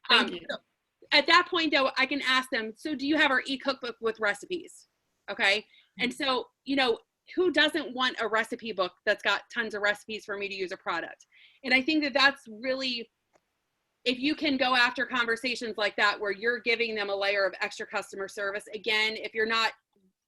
S15: Thank you.
S1: So at that point though, I can ask them, so do you have our e-cookbook with recipes? Okay. And so, you know, who doesn't want a recipe book that's got tons of recipes for me to use a product? And I think that that's really, if you can go after conversations like that, where you're giving them a layer of extra customer service, again, if you're not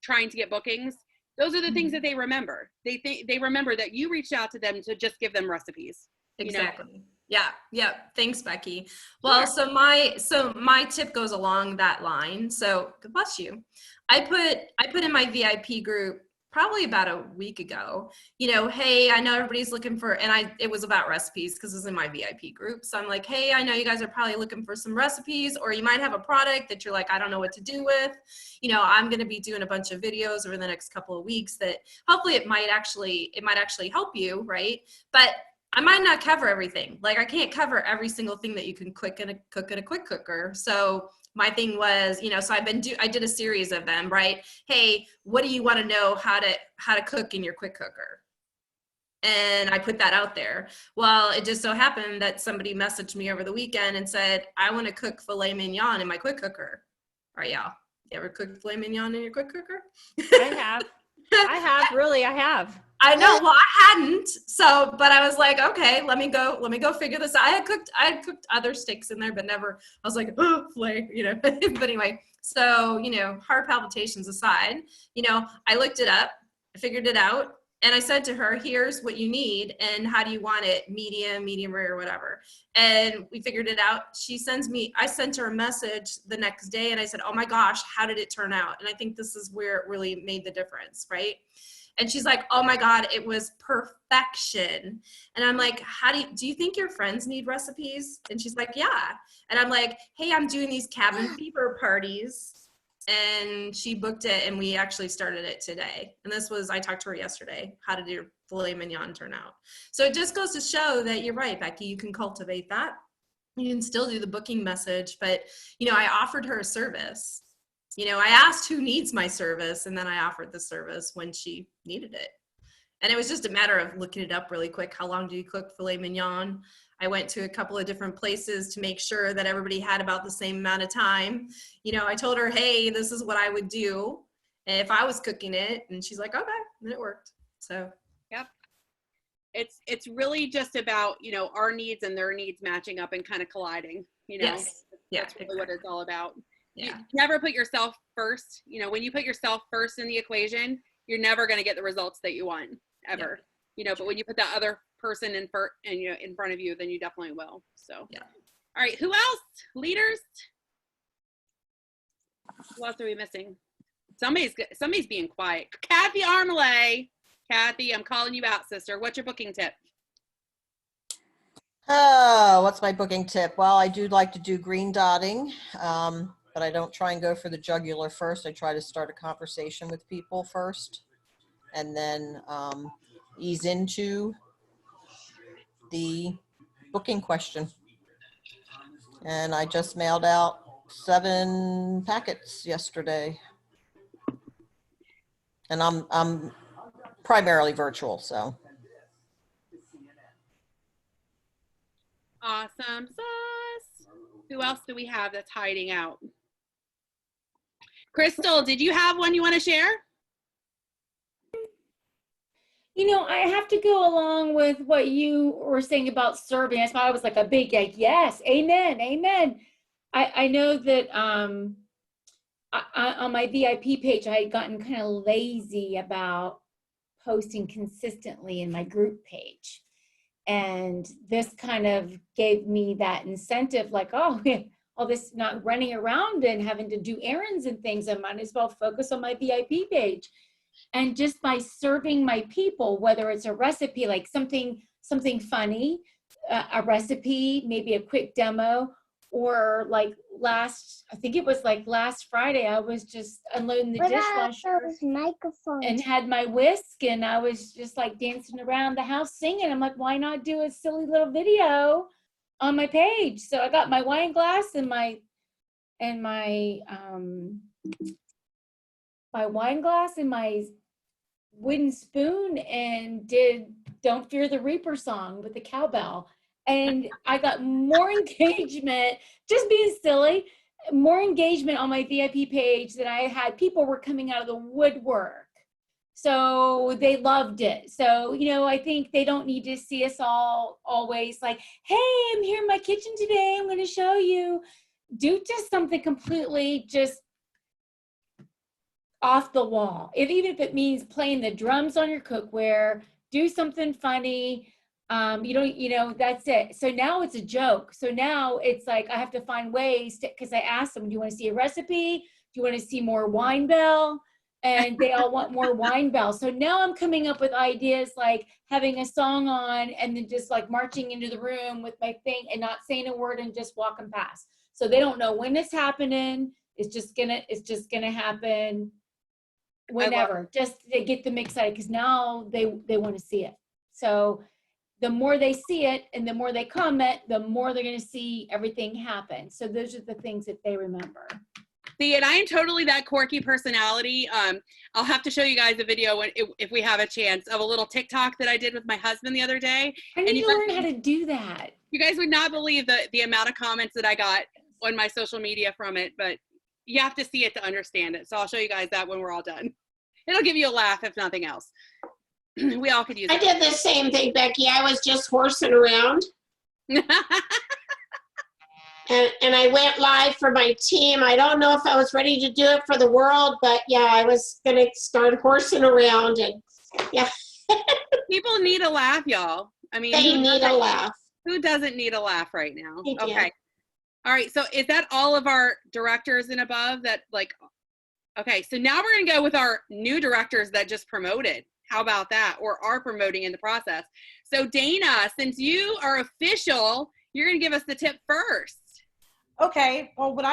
S1: trying to get bookings, those are the things that they remember. They remember that you reached out to them to just give them recipes.
S15: Exactly.
S1: You know?
S15: Yeah. Thanks, Becky. Well, so my tip goes along that line. So God bless you. I put in my VIP group probably about a week ago, you know, hey, I know everybody's looking for, and it was about recipes because it's in my VIP group. So I'm like, hey, I know you guys are probably looking for some recipes, or you might have a product that you're like, I don't know what to do with. You know, I'm going to be doing a bunch of videos over the next couple of weeks that hopefully it might actually help you, right? But I might not cover everything. Like I can't cover every single thing that you can cook in a quick cooker. So my thing was, you know, so I did a series of them, right? Hey, what do you want to know how to cook in your quick cooker? And I put that out there. Well, it just so happened that somebody messaged me over the weekend and said, I want to cook filet mignon in my quick cooker. All right, y'all. You ever cooked filet mignon in your quick cooker?
S11: I have. I have.
S15: I know. Well, I hadn't. So, but I was like, okay, let me go figure this out. I had cooked other steaks in there, but never, I was like, oh, filet, you know, but anyway, so, you know, heart palpitations aside, you know, I looked it up, I figured it out. And I said to her, here's what you need. And how do you want it? Medium rare, whatever. And we figured it out. I sent her a message the next day and I said, oh my gosh, how did it turn out? And I think this is where it really made the difference, right? And she's like, oh my God, it was perfection. And I'm like, do you think your friends need recipes? And she's like, yeah. And I'm like, hey, I'm doing these cabin fever parties. And she booked it and we actually started it today. And I talked to her yesterday. How did your filet mignon turn out? So it just goes to show that you're right, Becky, you can cultivate that. You can still do the booking message, but you know, I offered her a service. You know, I asked who needs my service and then I offered the service when she needed it. And it was just a matter of looking it up really quick. How long do you cook filet mignon? I went to a couple of different places to make sure that everybody had about the same amount of time. You know, I told her, hey, this is what I would do if I was cooking it. And she's like, okay, and it worked. So,
S1: yep. It's really just about, you know, our needs and their needs matching up and kind of colliding, you know.
S15: Yes. Yeah,
S1: that's really what it's all about.
S15: Yeah.
S1: You never put yourself first. You know, when you put yourself first in the equation, you're never going to get the results that you want ever. Yeah. You know, but when you put that other person in front of you, then you definitely will. So, yeah. All right, who else? Leaders? Who else are we missing? Somebody's being quiet. Kathy Armale. Kathy, I'm calling you out, sister. What's your booking tip?
S20: What's my booking tip? Well, I do like to do green dotting, but I don't try and go for the jugular first. I try to start a conversation with people first and then ease into the booking question. And I just mailed out 7 packets yesterday. And I'm primarily virtual, so.
S1: Awesome sauce. Who else do we have that's hiding out? Crystal, did you have one you want to share?
S17: You know, I have to go along with what you were saying about serving. That's why I was like a big, like, yes, amen, amen. I know that on my VIP page, I had gotten kind of lazy about posting consistently in my group page. And this kind of gave me that incentive, like, oh, all this not running around and having to do errands and things, I might as well focus on my VIP page. And just by serving my people, whether it's a recipe, like something funny, a recipe, maybe a quick demo, or like I think it was like last Friday, I was just unloading the dishwasher and had my whisk, and I was just like dancing around the house singing. I'm like, why not do a silly little video on my page? So I got my wine glass and my wine glass and my wooden spoon and did Don't Fear the Reaper song with the cowbell. And I got more engagement, just being silly, more engagement on my VIP page than I had. People were coming out of the woodwork. So they loved it. So, you know, I think they don't need to see us all always like, hey, I'm here in my kitchen today. I'm going to show you. Do just something completely just off the wall. Even if it means playing the drums on your cookware, do something funny. You know, that's it. So now it's a joke. So now it's like, I have to find ways to, because I asked them, do you want to see a recipe? Do you want to see more wine bell? And they all want more wine bell. So now I'm coming up with ideas like having a song on and then just like marching into the room with my thing and not saying a word and just walking past. So they don't know when it's happening. It's just gonna happen whenever, just to get them excited, because now they want to see it. So the more they see it and the more they comment, the more they're going to see everything happen. So those are the things that they remember.
S1: See, and I am totally that quirky personality. I'll have to show you guys a video if we have a chance of a little TikTok that I did with my husband the other day.
S17: I need to learn how to do that.
S1: You guys would not believe the amount of comments that I got on my social media from it, but you have to see it to understand it. So I'll show you guys that when we're all done. It'll give you a laugh if nothing else. We all could use it.
S18: I did the same thing, Becky. I was just horsing around. And I went live for my team. I don't know if I was ready to do it for the world, but yeah, I was going to start horsing around, and yeah.
S1: People need a laugh, y'all. I mean,
S18: they need a laugh.
S1: Who doesn't need a laugh right now?
S18: They do.
S1: Okay. All right. So is that all of our directors and above that okay. So now we're going to go with our new directors that just promoted. How about that? Or are promoting in the process. So Dana, since you are official, you're going to give us the tip first.
S16: Okay. Well, what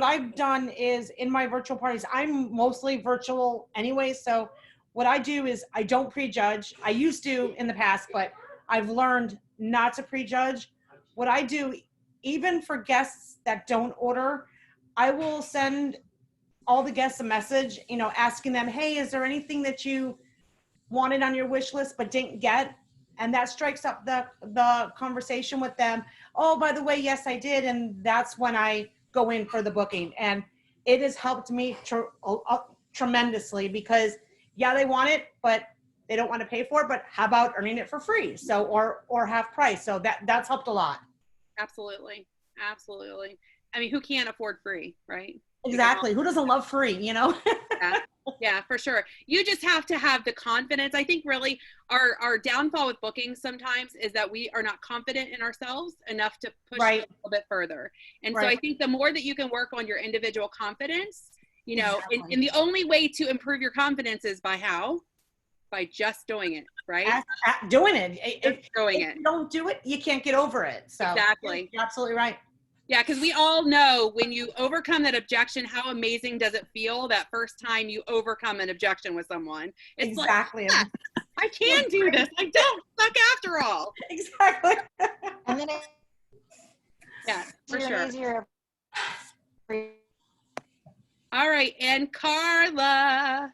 S16: I've done is in my virtual parties, I'm mostly virtual anyway. So what I do is I don't prejudge. I used to in the past, but I've learned not to prejudge. What I do, even for guests that don't order, I will send all the guests a message, you know, asking them, hey, is there anything that you wanted on your wish list but didn't get? And that strikes up the conversation with them. Oh, by the way, yes, I did. And that's when I go in for the booking. And it has helped me tremendously, because yeah, they want it, but they don't want to pay for it. But how about earning it for free? So, or half price. So that's helped a lot.
S1: Absolutely. Absolutely. I mean, who can't afford free, right?
S16: Exactly. Who doesn't love free, you know?
S1: Yeah, for sure. You just have to have the confidence. I think really our downfall with bookings sometimes is that we are not confident in ourselves enough to push it a little bit further. And so I think the more that you can work on your individual confidence, you know, and the only way to improve your confidence is by how? By just doing it, right?
S16: Doing it. If you don't do it, you can't get over it. So
S1: exactly.
S16: You're absolutely right.
S1: Yeah, because we all know when you overcome that objection, how amazing does it feel that first time you overcome an objection with someone? It's
S16: exactly.
S1: Like, yeah, I can do this. I don't suck after all.
S16: Exactly.
S4: And then
S1: yeah, for sure.
S4: Easier.
S1: All right, and Carla.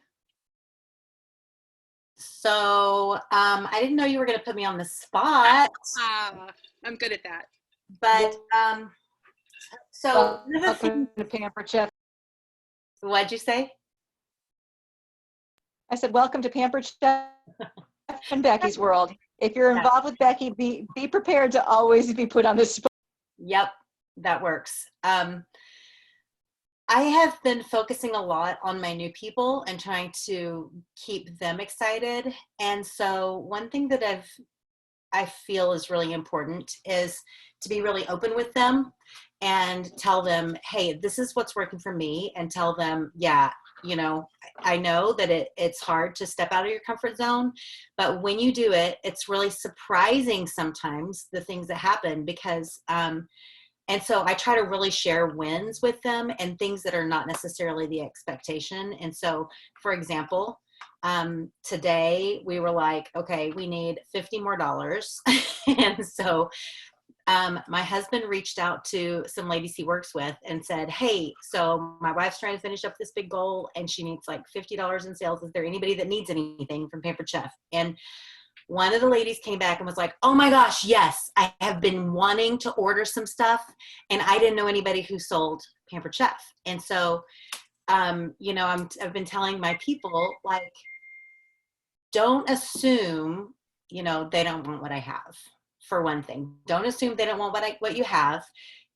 S6: So I didn't know you were going to put me on the spot.
S1: I'm good at that.
S6: But so
S4: welcome to Pampered Chef.
S6: What'd you say?
S4: I said, welcome to Pampered Chef and Becky's world. If you're involved with Becky, be prepared to always be put on the spot.
S6: Yep, that works. I have been focusing a lot on my new people and trying to keep them excited. And so one thing that I feel is really important is to be really open with them and tell them, hey, this is what's working for me, and tell them, yeah, you know, I know that it's hard to step out of your comfort zone, but when you do it, it's really surprising sometimes the things that happen because, and so I try to really share wins with them and things that are not necessarily the expectation. And so, for example, today we were like, okay, we need $50 more. And so my husband reached out to some ladies he works with and said, hey, so my wife's trying to finish up this big goal and she needs like $50 in sales. Is there anybody that needs anything from Pampered Chef? And one of the ladies came back and was like, oh my gosh, yes, I have been wanting to order some stuff and I didn't know anybody who sold Pampered Chef. And so, you know, I've been telling my people, like, don't assume, you know, they don't want what I have. For one thing, don't assume they don't want what you have.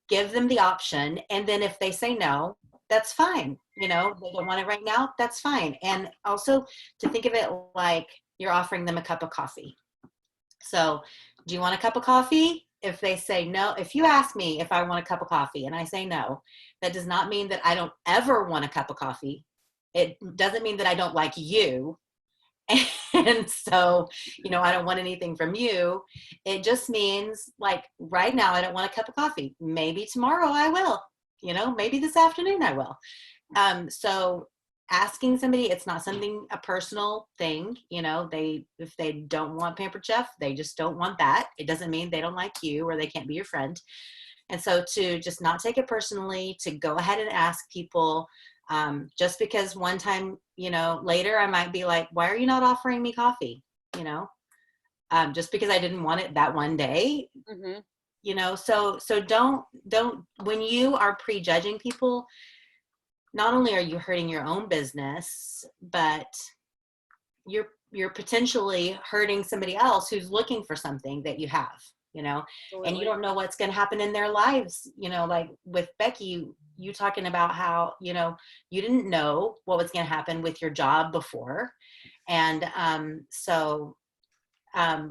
S6: Give them the option, and then if they say no, that's fine. You know, they don't want it right now, that's fine. And also to think of it like you're offering them a cup of coffee. So, do you want a cup of coffee? If they say no, if you ask me if I want a cup of coffee and I say no, that does not mean that I don't ever want a cup of coffee. It doesn't mean that I don't like you. And so, you know, I don't want anything from you. It just means like right now, I don't want a cup of coffee. Maybe tomorrow I will, you know, maybe this afternoon I will. So asking somebody, it's not a personal thing, you know, if they don't want Pampered Chef, they just don't want that. It doesn't mean they don't like you or they can't be your friend. And so to just not take it personally, to go ahead and ask people, just because one time, you know, later I might be like, why are you not offering me coffee? You know, just because I didn't want it that one day, you know, so don't, when you are prejudging people, not only are you hurting your own business, but you're potentially hurting somebody else who's looking for something that you have, you know. Absolutely. And you don't know what's going to happen in their lives, you know, like with Becky, you talking about how, you know, you didn't know what was going to happen with your job before. And so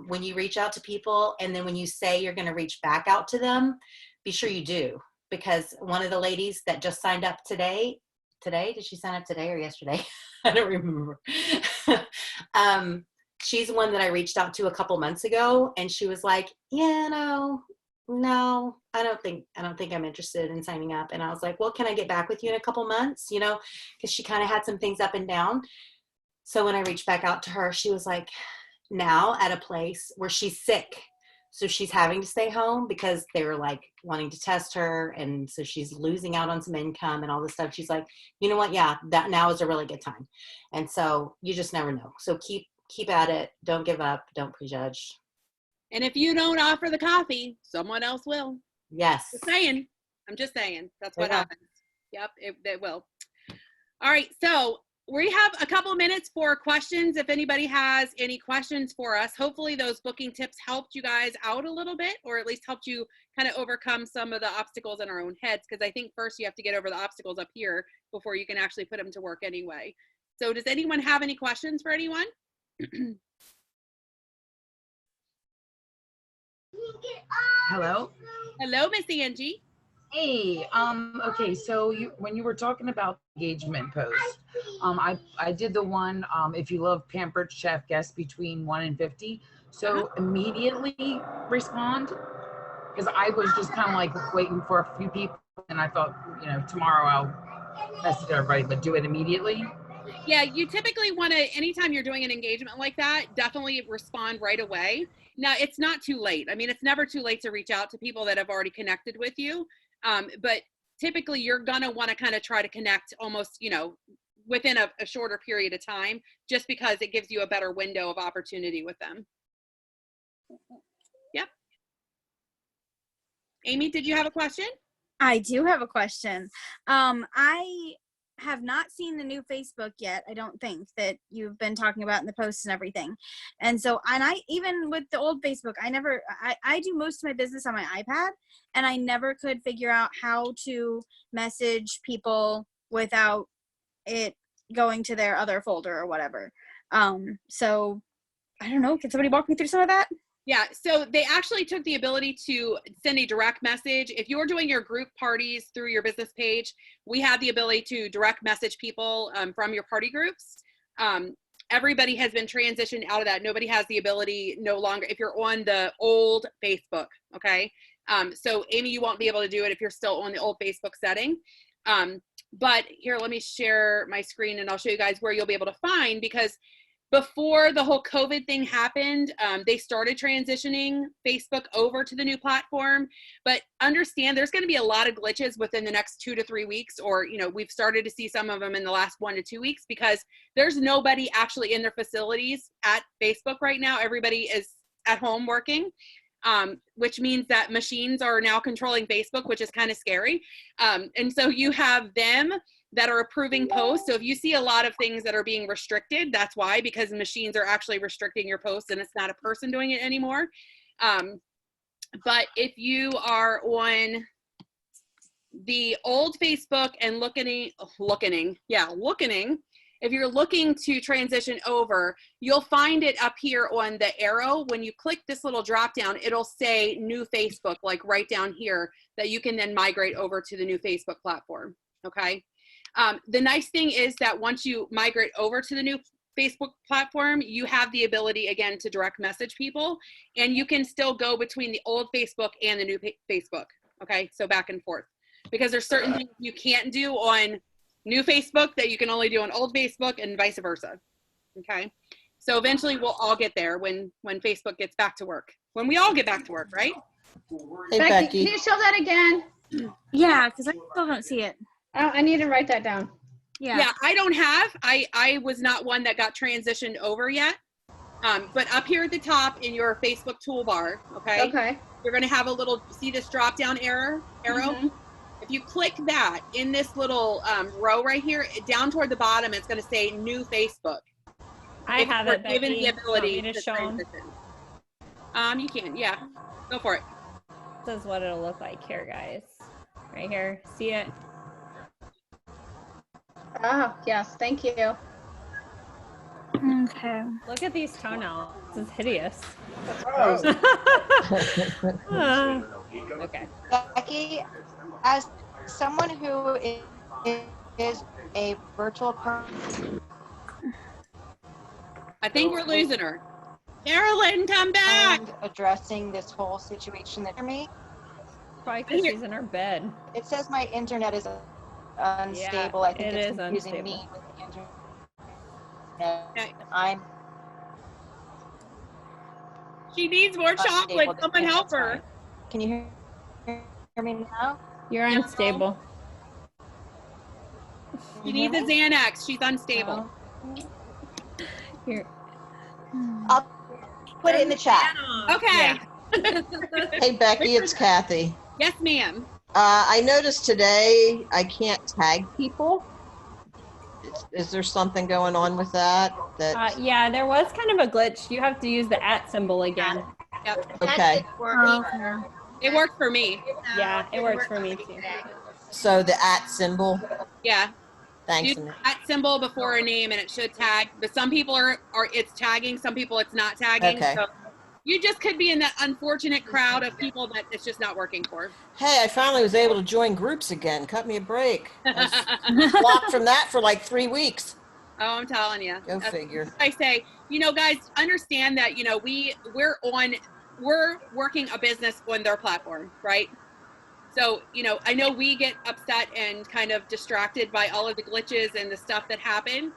S6: when you reach out to people and then when you say you're going to reach back out to them, be sure you do. Because one of the ladies that just signed up today, did she sign up today or yesterday? I don't remember. She's the one that I reached out to a couple months ago, and she was like, yeah, no, I don't think I'm interested in signing up. And I was like, well, can I get back with you in a couple months? You know, because she kind of had some things up and down. So when I reached back out to her, she was like, now at a place where she's sick. So she's having to stay home because they were like wanting to test her. And so she's losing out on some income and all this stuff. She's like, you know what? Yeah, that now is a really good time. And so you just never know. So keep at it. Don't give up. Don't prejudge.
S1: And if you don't offer the coffee, someone else will.
S6: Yes.
S1: I'm just saying. That's what happens. Yep, they will. All right. So we have a couple minutes for questions. If anybody has any questions for us, hopefully those booking tips helped you guys out a little bit, or at least helped you kind of overcome some of the obstacles in our own heads. Because I think first you have to get over the obstacles up here before you can actually put them to work anyway. So does anyone have any questions for anyone?
S12: Hello.
S1: Hello, Miss Angie.
S12: Hey, okay, so when you were talking about engagement post, I did the one, if you love Pampered Chef, guess between 1 and 50. So immediately respond, because I was just kind of like waiting for a few people, and I thought, you know, tomorrow I'll message everybody, but do it immediately.
S1: Yeah, you typically want to, anytime you're doing an engagement like that, definitely respond right away. Now, it's not too late. I mean, it's never too late to reach out to people that have already connected with you. But typically you're going to want to kind of try to connect almost, you know, within a shorter period of time, just because it gives you a better window of opportunity with them. Yep. Amy, did you have a question?
S3: I do have a question. have not seen the new Facebook yet. I don't think that you've been talking about in the posts and everything. And so, and I, even with the old Facebook, I do most of my business on my iPad, and I never could figure out how to message people without it going to their other folder or whatever. So I don't know. Can somebody walk me through some of that?
S1: Yeah, so they actually took the ability to send a direct message. If you're doing your group parties through your business page, we have the ability to direct message people from your party groups. Everybody has been transitioned out of that. Nobody has the ability no longer, if you're on the old Facebook, okay? So Amy, you won't be able to do it if you're still on the old Facebook setting. But here, let me share my screen and I'll show you guys where you'll be able to find, because before the whole COVID thing happened, they started transitioning Facebook over to the new platform. But understand there's going to be a lot of glitches within the next 2 to 3 weeks, or, you know, we've started to see some of them in the last 1 to 2 weeks, because there's nobody actually in their facilities at Facebook right now. Everybody is at home working, which means that machines are now controlling Facebook, which is kind of scary. And so you have them that are approving posts. So if you see a lot of things that are being restricted, that's why, because machines are actually restricting your posts and it's not a person doing it anymore. But if you are on the old Facebook and looking, if you're looking to transition over, you'll find it up here on the arrow. When you click this little drop down, it'll say new Facebook, like right down here, that you can then migrate over to the new Facebook platform, okay? The nice thing is that once you migrate over to the new Facebook platform, you have the ability, again, to direct message people, and you can still go between the old Facebook and the new Facebook, okay? So back and forth, because there's certain things you can't do on new Facebook that you can only do on old Facebook, and vice versa, okay? So eventually we'll all get there when Facebook gets back to work, when we all get back to work, right?
S13: Hey, Becky, can you show that again?
S3: Yeah, because I still don't see it.
S13: Oh, I need to write that down.
S1: Yeah, I don't have, I was not one that got transitioned over yet. But up here at the top in your Facebook toolbar, okay? You're gonna have a little, see this drop down arrow?
S13: Mhm.
S1: If you click that in this little row right here, down toward the bottom, it's gonna say new Facebook.
S11: I
S1: If
S11: have
S1: we're
S11: it,
S1: given
S11: Becky.
S1: the ability
S11: Want me to show 'em?
S1: transition. You can, yeah, go for it.
S11: This is what it'll look like here, guys. Right here, see it?
S13: Oh, yes, thank you.
S3: Okay.
S11: Look at these toenails. This is hideous.
S4: gross.
S11: Okay.
S4: Becky, as someone who is a virtual person,
S1: I think we're losing her. Carolyn, come back!
S4: and addressing this whole situation that for me,
S11: Probably because she's in her bed.
S4: it says my internet is unstable. I think
S11: it
S4: it's
S11: is
S4: confusing
S11: unstable.
S4: me with the internet. I'm
S1: She needs more chocolate.
S4: unstable.
S1: Someone help
S4: That's
S1: her.
S4: fine. Can you hear me now?
S11: You're unstable.
S1: She needs a Xanax. She's unstable.
S11: Here.
S4: I'll put it in the chat.
S1: Okay.
S20: Hey, Becky, it's Kathy.
S1: Yes, ma'am.
S20: I noticed today I can't tag people. Is there something going on with that?
S11: Yeah, there was kind of a glitch. You have to use the @ symbol again.
S1: Yep.
S20: Okay.
S1: It worked for me.
S11: Yeah, it works for me too.
S20: So the @ symbol.
S1: Yeah.
S20: Thanks.
S1: Do that symbol before a name and it should tag. But some people are it's tagging, some people it's not tagging.
S20: Okay.
S1: So you just could be in that unfortunate crowd of people that it's just not working for.
S20: Hey, I finally was able to join groups again. Cut me a break. I was blocked from that for like 3 weeks.
S1: Oh, I'm telling you.
S20: Go figure.
S1: I say, you know, guys, understand that, you know, we're working a business on their platform, right? So, you know, I know we get upset and kind of distracted by all of the glitches and the stuff that happen.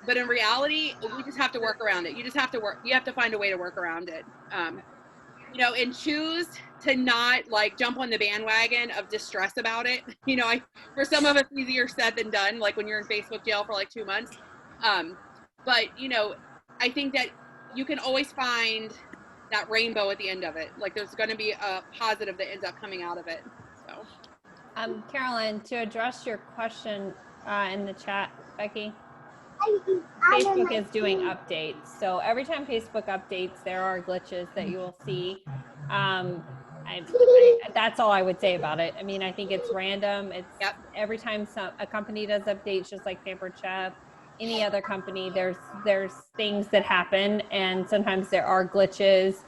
S1: But in reality, we just have to work around it. You just have to you have to find a way to work around it. You know, and choose to not like jump on the bandwagon of distress about it. You know, for some of us, easier said than done, like when you're in Facebook jail for like 2 months. But, you know, I think that you can always find that rainbow at the end of it. Like there's going to be a positive that ends up coming out of it. So,
S11: Carolyn, to address your question, in the chat, Becky. Facebook is doing updates. So every time Facebook updates, there are glitches that you will see. That's all I would say about it. I mean, I think it's random. It's every time a company does updates, just like Pampered Chef, any other company, there's things that happen, and sometimes there are glitches.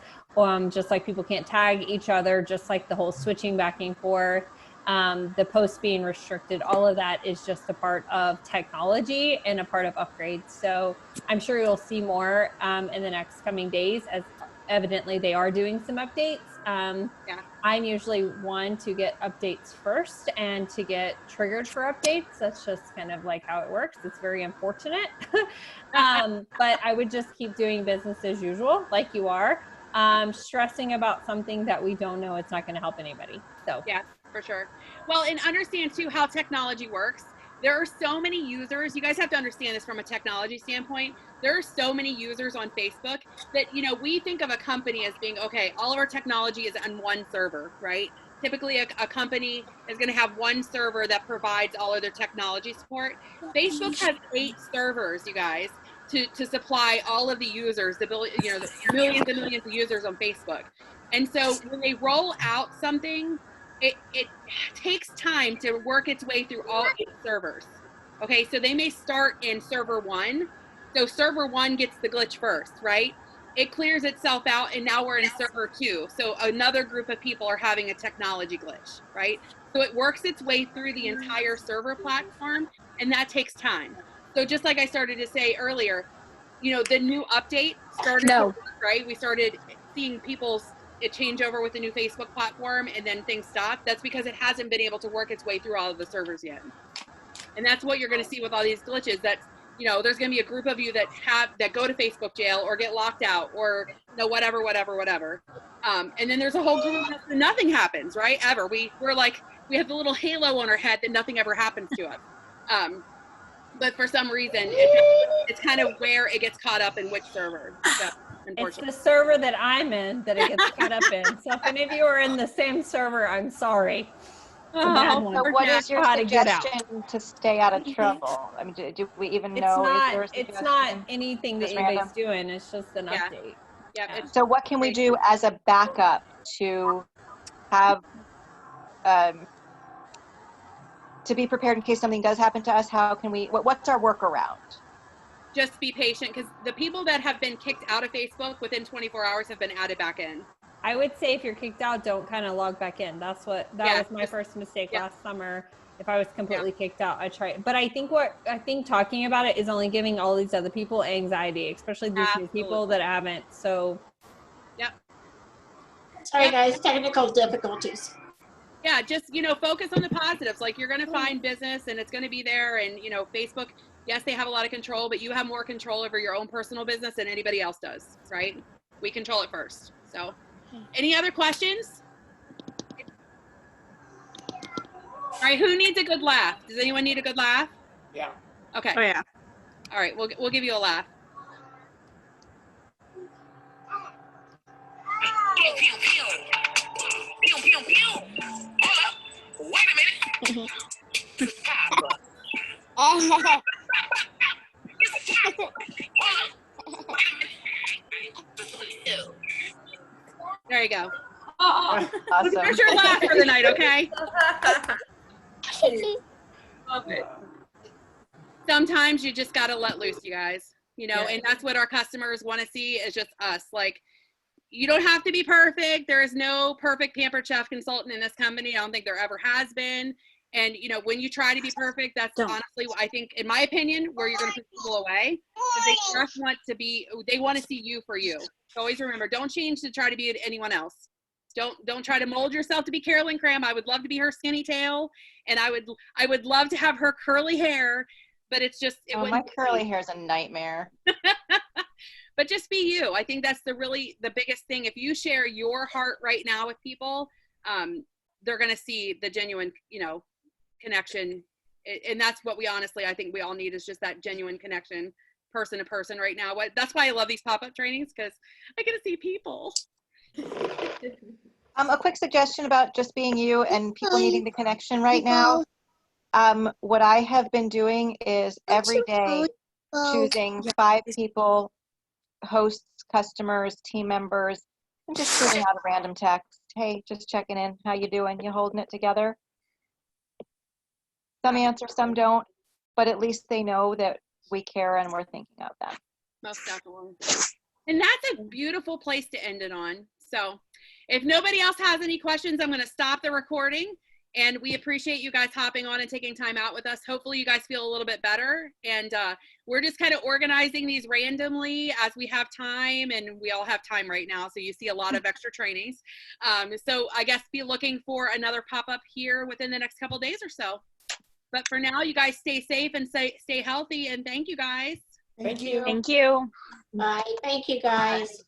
S11: Just like people can't tag each other, just like the whole switching back and forth. The posts being restricted, all of that is just a part of technology and a part of upgrades. So I'm sure you'll see more in the next coming days, as evidently they are doing some updates. I'm usually one to get updates first and to get triggered for updates. That's just kind of like how it works. It's very unfortunate. But I would just keep doing business as usual, like you are. Stressing about something that we don't know, it's not going to help anybody. So
S1: yeah, for sure. Well, and understand too how technology works. There are so many users. You guys have to understand this from a technology standpoint. There are so many users on Facebook that, you know, we think of a company as being, okay, all of our technology is on one server, right? Typically a company is going to have one server that provides all of their technology support. Facebook has 8 servers, you guys, to supply all of the users, the millions and millions of users on Facebook. And so when they roll out something, it takes time to work its way through all 8 servers. Okay, so they may start in server 1. So server 1 gets the glitch first, right? It clears itself out, and now we're in server 2. So another group of people are having a technology glitch, right? So it works its way through the entire server platform, and that takes time. So just like I started to say earlier, you know, the new update started to work, right? We started seeing it change over with the new Facebook platform, and then things stopped. That's because it hasn't been able to work its way through all of the servers yet. And that's what you're going to see with all these glitches. That's, you know, there's going to be a group of you that go to Facebook jail or get locked out or, you know, whatever. And then there's a whole group that nothing happens, right? Ever. We're like, we have the little halo on our head that nothing ever happens to us. But for some reason, it's kind of where it gets caught up in which server. So,
S11: it's the server that I'm in that it gets caught up in. So if any of you are in the same server, I'm sorry. It's a bad one.
S4: So what is your
S11: How to get out.
S4: suggestion to stay out of trouble? I mean, do we even
S11: It's
S4: know?
S11: It's not anything that anybody's doing. It's just an update.
S1: Yeah.
S4: So what can we do as a backup to have to be prepared in case something does happen to us? How can we? What's our workaround?
S1: Just be patient, because the people that have been kicked out of Facebook within 24 hours have been added back in.
S11: I would say if you're kicked out, don't kind of log back in. That was my first mistake last summer. If I was completely kicked out, I tried. But I think talking about it is only giving all these other people anxiety, especially these new people that haven't. So.
S1: Yep.
S18: Sorry guys, technical difficulties.
S1: Yeah, just, you know, focus on the positives. Like, you're going to find business and it's going to be there. And, you know, Facebook, yes, they have a lot of control, but you have more control over your own personal business than anybody else does, right? We control it first. So, any other questions? All right, who needs a good laugh? Does anyone need a good laugh?
S18: Yeah.
S1: Okay.
S21: Oh, yeah.
S1: All right, we'll give you a laugh.
S14: Pew, pew, pew. Pew, pew, pew. Hold up. Wait a minute. Papa. Hold up. Wait a minute.
S1: There you go.
S4: Awesome.
S1: There's your laugh for the night, okay? Love it. Sometimes you just got to let loose, you guys. You know, and that's what our customers want to see is just us. Like, you don't have to be perfect. There is no perfect Pampered Chef consultant in this company. I don't think there ever has been. And, you know, when you try to be perfect, that's honestly, I think, in my opinion, where you're going to push people away. Because they just want to they want to see you for you. So always remember, don't change to try to be anyone else. Don't try to mold yourself to be Carolyn Cram. I would love to be her skinny tail. And I would love to have her curly hair, but it's just,
S4: my curly hair is a nightmare.
S1: But just be you. I think that's the biggest thing. If you share your heart right now with people, they're going to see the genuine, you know, connection. And that's what I think we all need is just that genuine connection, person to person right now. That's why I love these pop-up trainings, because I get to see people.
S4: A quick suggestion about just being you and people needing the connection right now. What I have been doing is every day choosing 5 people, hosts, customers, team members, and just shooting out a random text. Hey, just checking in. How you doing? You holding it together? Some answer, some don't, but at least they know that we care and we're thinking of them.
S1: Most definitely. And that's a beautiful place to end it on. So if nobody else has any questions, I'm going to stop the recording. And we appreciate you guys hopping on and taking time out with us. Hopefully you guys feel a little bit better. And we're just kind of organizing these randomly as we have time, and we all have time right now. So you see a lot of extra trainings. So I guess be looking for another pop-up here within the next couple of days or so. But for now, you guys stay safe and stay healthy. And thank you guys.
S5: Thank you.
S3: Thank you.
S18: Bye. Thank you, guys.